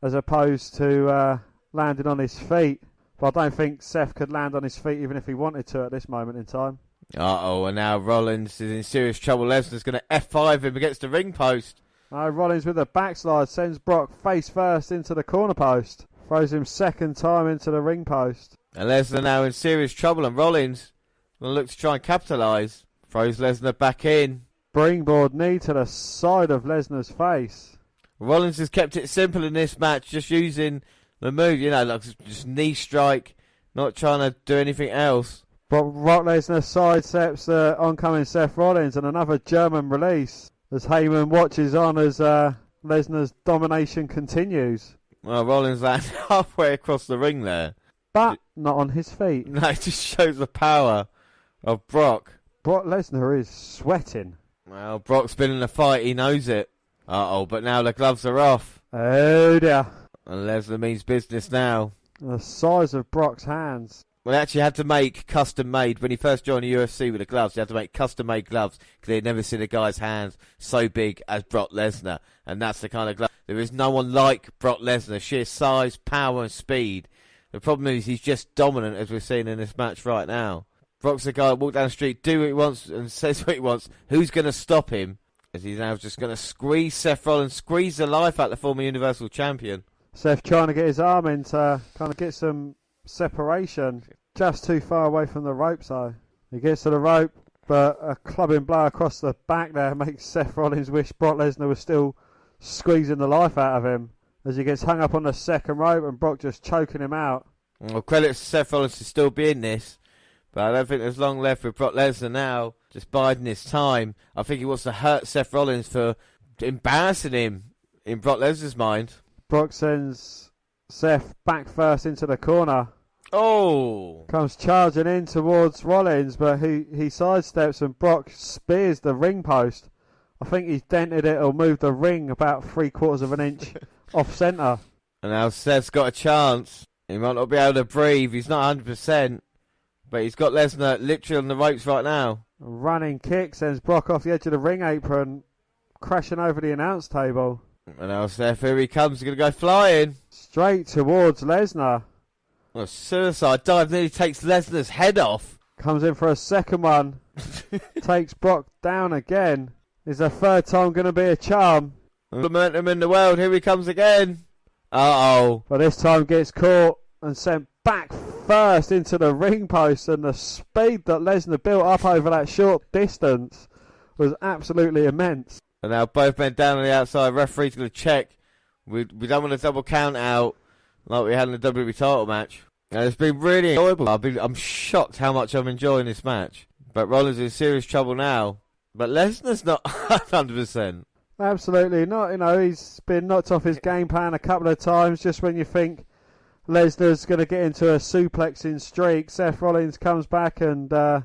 as opposed to landing on his feet. But I don't think Seth could land on his feet even if he wanted to at this moment in time. Uh-oh, and now Rollins is in serious trouble. Lesnar's going to F5 him against the ring post. Rollins with a backslide sends Brock face first into the corner post. Throws him second time into the ring post. And Lesnar now in serious trouble, and Rollins will look to try and capitalise. Throws Lesnar back in. Springboard knee to the side of Lesnar's face. Rollins has kept it simple in this match, just using the move, like just knee strike, not trying to do anything else. But Brock Lesnar sidesteps the oncoming Seth Rollins and another German release as Heyman watches on as Lesnar's domination continues. Well, Rollins lands halfway across the ring there. But not on his feet. No, it just shows the power of Brock. Brock Lesnar is sweating. Well, Brock's been in a fight, he knows it. Uh-oh, but now the gloves are off. Oh dear. And Lesnar means business now. The size of Brock's hands. Well, they actually had to make custom-made. When he first joined the UFC with the gloves, they had to make custom-made gloves because they'd never seen a guy's hands so big as Brock Lesnar. And that's the kind of glove. There is no one like Brock Lesnar. Sheer size, power and speed. The problem is he's just dominant, as we're seeing in this match right now. Brock's the guy that walks down the street, do what he wants and says what he wants. Who's going to stop him? As he's now just going to squeeze Seth Rollins, squeeze the life out of the former Universal Champion. Seth trying to get his arm in to kind of get some separation. Just too far away from the rope, so he gets to the rope, but a clubbing blow across the back there makes Seth Rollins wish Brock Lesnar was still squeezing the life out of him as he gets hung up on the second rope and Brock just choking him out. Well, credit to Seth Rollins to still be in this. But I don't think there's long left with Brock Lesnar now, just biding his time. I think he wants to hurt Seth Rollins for embarrassing him in Brock Lesnar's mind. Brock sends Seth back first into the corner. Oh! Comes charging in towards Rollins, but he sidesteps and Brock spears the ring post. I think he's dented it or moved the ring about 3/4 of an inch off centre. And now Seth's got a chance. He might not be able to breathe. He's not 100%. But he's got Lesnar literally on the ropes right now. A running kick sends Brock off the edge of the ring apron, crashing over the announce table. And now Seth, here he comes. He's going to go flying. Straight towards Lesnar. A suicide dive nearly takes Lesnar's head off. Comes in for a second one. Takes Brock down again. Is the third time going to be a charm? Momentum in the world. Here he comes again. Uh-oh. But this time gets caught and sent back first into the ring post, and the speed that Lesnar built up over that short distance was absolutely immense. And now both men down on the outside. Referee's going to check. We don't want a double count out like we had in the WWE title match. And it's been really enjoyable. I'm shocked how much I'm enjoying this match. But Rollins is in serious trouble now. But Lesnar's not 100%. Absolutely not. You know, he's been knocked off his game plan a couple of times. Just when you think Lesnar's going to get into a suplexing streak, Seth Rollins comes back and kind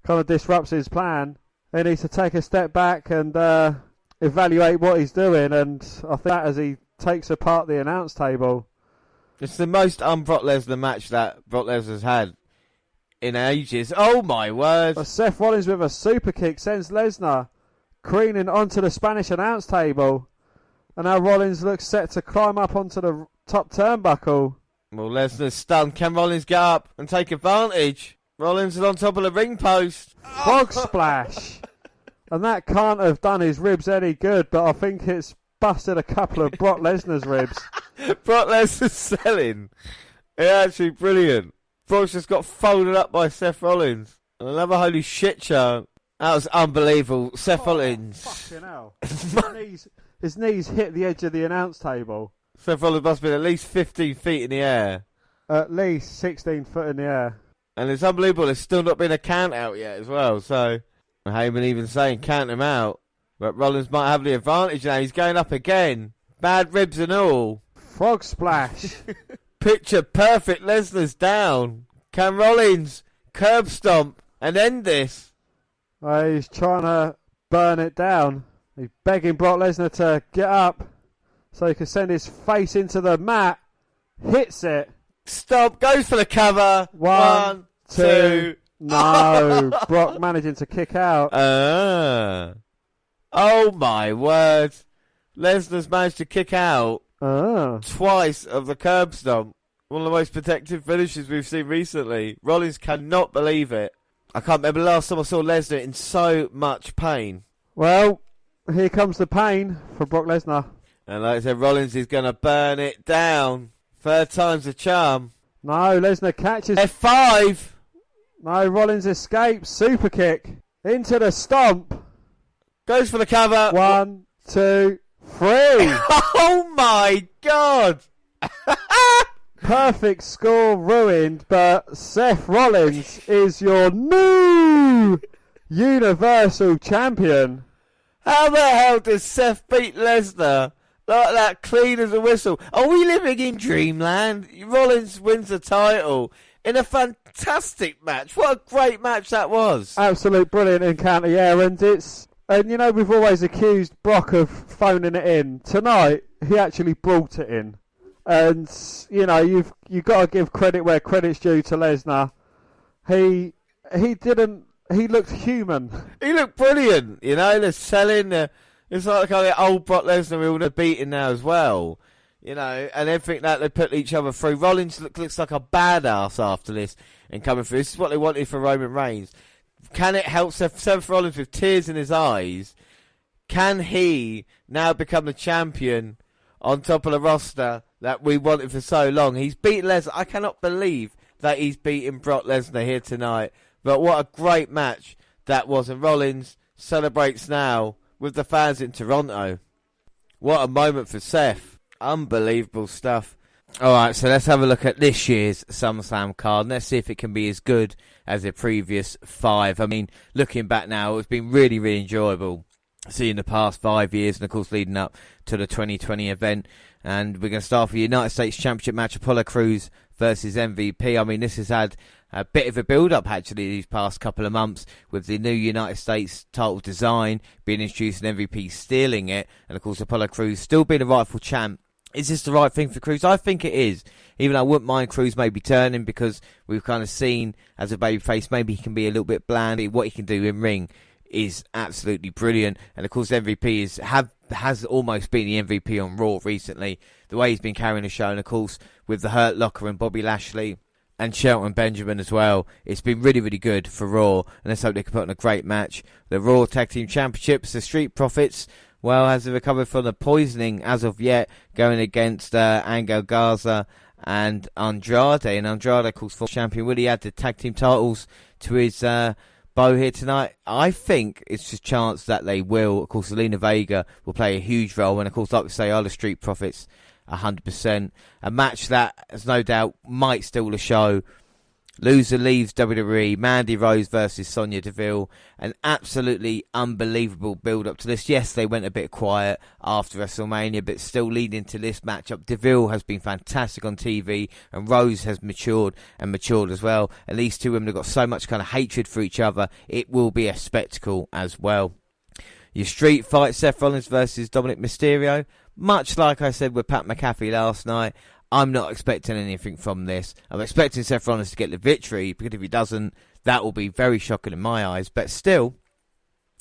of disrupts his plan. He needs to take a step back and evaluate what he's doing. And I think that as he takes apart the announce table. It's the most un-Brock Lesnar match that Brock Lesnar's had in ages. Oh my word. Seth Rollins with a super kick sends Lesnar careening onto the Spanish announce table. And now Rollins looks set to climb up onto the top turnbuckle. Well, Lesnar's stunned. Can Rollins get up and take advantage? Rollins is on top of the ring post. Frog splash. And that can't have done his ribs any good, but I think it's busted a couple of Brock Lesnar's ribs. Brock Lesnar's selling. Yeah, actually brilliant. Brock's just got folded up by Seth Rollins. And another holy shit chant. That was unbelievable. Seth Rollins. Fucking hell. His knees hit the edge of the announce table. Seth Rollins must have been at least 15 feet in the air. At least 16 foot in the air. And it's unbelievable. There's still not been a count out yet as well. So, Heyman even saying count him out. But Rollins might have the advantage now. He's going up again. Bad ribs and all. Frog splash. Picture perfect. Lesnar's down. Can Rollins curb stomp and end this? He's trying to burn it down. He's begging Brock Lesnar to get up so he can send his face into the mat. Hits it. Stop. Goes for the cover. One, two. No. Oh. Brock managing to kick out. Oh my word. Lesnar's managed to kick out twice of the curb stomp. One of the most protective finishes we've seen recently. Rollins cannot believe it. I can't remember the last time I saw Lesnar in so much pain. Well, here comes the pain for Brock Lesnar. And like I said, Rollins is going to burn it down. Third time's a charm. No, Lesnar catches. F5. No, Rollins escapes. Super kick. Into the stomp. Goes for the cover. 1, 2, 3. Oh my God. Perfect score ruined, but Seth Rollins is your new Universal Champion. How the hell does Seth beat Lesnar like that, clean as a whistle? Are we living in dreamland? Rollins wins the title in a fantastic match. What a great match that was. Absolute brilliant encounter, yeah, and you know, we've always accused Brock of phoning it in. Tonight, he actually brought it in. And, you know, you've got to give credit where credit's due to Lesnar. He looked human. He looked brilliant, you know, they're selling, it's like the old Brock Lesnar we all are beating now as well. You know, and everything that they put each other through. Rollins looks like a badass after this and coming through. This is what they wanted for Roman Reigns. Can it help Seth Rollins with tears in his eyes? Can he now become the champion on top of the roster that we wanted for so long? He's beaten Lesnar. I cannot believe that he's beaten Brock Lesnar here tonight. But what a great match that was. And Rollins celebrates now with the fans in Toronto. What a moment for Seth. Unbelievable stuff. Alright, so let's have a look at this year's SummerSlam card. And let's see if it can be as good as the previous 5. I mean, looking back now, it's been really, really enjoyable seeing the past 5 years, and of course leading up to the 2020 event. And we're going to start with the United States Championship match, Apollo Crews versus MVP. I mean, this has had a bit of a build-up actually these past couple of months with the new United States title design being introduced and MVP stealing it, and of course Apollo Crews still being the rightful champ. Is this the right thing for Crews? I think it is. Even though I wouldn't mind Crews maybe turning, because we've kind of seen as a babyface maybe he can be a little bit bland. What he can do in ring is absolutely brilliant. And of course MVP has almost been the MVP on Raw recently. The way he's been carrying the show, and of course with the Hurt Locker and Bobby Lashley and Shelton Benjamin as well. It's been really, really good for Raw, and let's hope they can put on a great match. The Raw Tag Team Championships, the Street Profits, well, has recovered from the poisoning as of yet, going against Angel Garza and Andrade. And Andrade, of course, former champion, will he add the tag team titles to his bow here tonight? I think it's a chance that they will. Of course, Zelina Vega will play a huge role, and of course, like we say, are the Street Profits 100%. A match that, as no doubt, might steal the show. Loser leaves WWE. Mandy Rose versus Sonya Deville. An absolutely unbelievable build-up to this. Yes, they went a bit quiet after WrestleMania, but still leading to this matchup. Deville has been fantastic on TV, and Rose has matured as well. And these two women have got so much kind of hatred for each other. It will be a spectacle as well. Your street fight, Seth Rollins versus Dominic Mysterio. Much like I said with Pat McAfee last night, I'm not expecting anything from this. I'm expecting Seth Rollins to get the victory, because if he doesn't, that will be very shocking in my eyes. But still,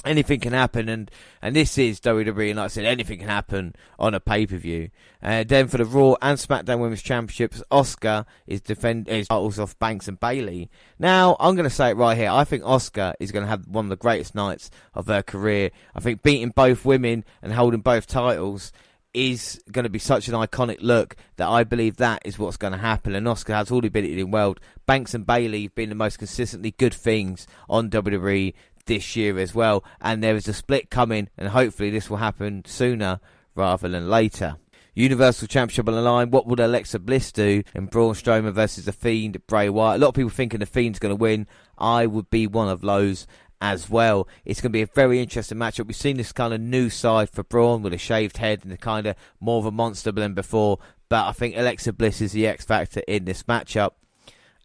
anything can happen, and this is WWE, and like I said, anything can happen on a pay-per-view. Then for the Raw and SmackDown Women's Championships, Asuka is defending his titles off Banks and Bayley. Now, I'm going to say it right here. I think Asuka is going to have one of the greatest nights of her career. I think beating both women and holding both titles is going to be such an iconic look that I believe that is what's going to happen. And Asuka has all the ability in the world. Banks and Bayley have been the most consistently good things on WWE this year as well. And there is a split coming, and hopefully this will happen sooner rather than later. Universal Championship on the line. What would Alexa Bliss do in Braun Strowman versus The Fiend, Bray Wyatt? A lot of people thinking The Fiend's going to win. I would be one of those as well. It's going to be a very interesting matchup. We've seen this kind of new side for Braun with a shaved head and a kind of more of a monster than before, but I think Alexa Bliss is the X factor in this matchup.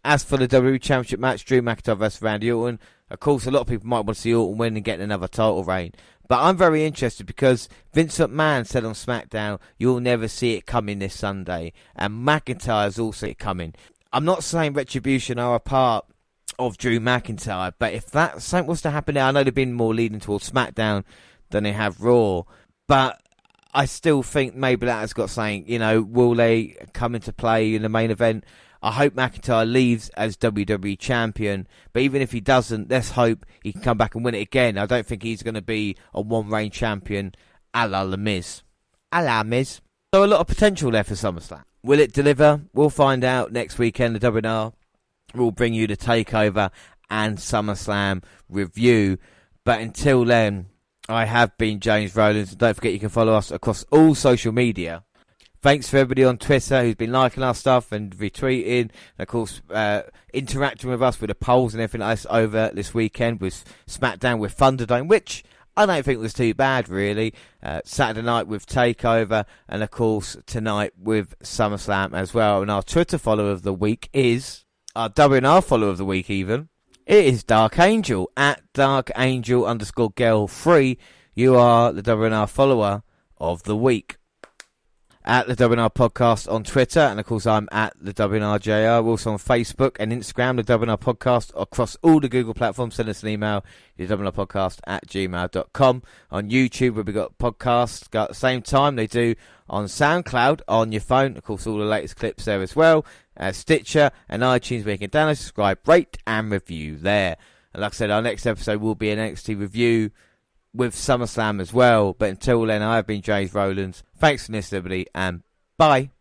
As for the WWE Championship match, Drew McIntyre versus Randy Orton, of course a lot of people might want to see Orton win and get another title reign, but I'm very interested because Vince McMahon said on SmackDown, you'll never see it coming this Sunday, and McIntyre's also it coming. I'm not saying Retribution are a part of Drew McIntyre, but if that something was to happen there, I know they've been more leading towards SmackDown than they have Raw, but I still think maybe that has got something, will they come into play in the main event? I hope McIntyre leaves as WWE Champion, but even if he doesn't, let's hope he can come back and win it again. I don't think he's going to be a one-reign champion a la The Miz. So a lot of potential there for SummerSlam. Will it deliver? We'll find out next weekend. The WNR will bring you the TakeOver and SummerSlam review. But until then, I have been James Rowlands. Don't forget you can follow us across all social media. Thanks for everybody on Twitter who's been liking our stuff and retweeting. And of course, interacting with us with the polls and everything else over this weekend with SmackDown with Thunderdome, which I don't think was too bad, really. Saturday night with TakeOver, and of course tonight with SummerSlam as well. And our Twitter follower of the week is our WNR follower of the week, even. It is Dark Angel at DarkAngel_girl3. You are the WNR follower of the week. At the WNR Podcast on Twitter, and of course I'm at the WNRJR. We're also on Facebook and Instagram, the WNR Podcast, across all the Google platforms. Send us an email, the WNRpodcast@gmail.com. On YouTube, where we got podcasts at the same time they do on SoundCloud on your phone. Of course, all the latest clips there as well. Stitcher and iTunes, where you can download, subscribe, rate and review there. And like I said, our next episode will be an NXT review with SummerSlam as well. But until then, I have been James Rowlands. Thanks for listening, everybody, and bye.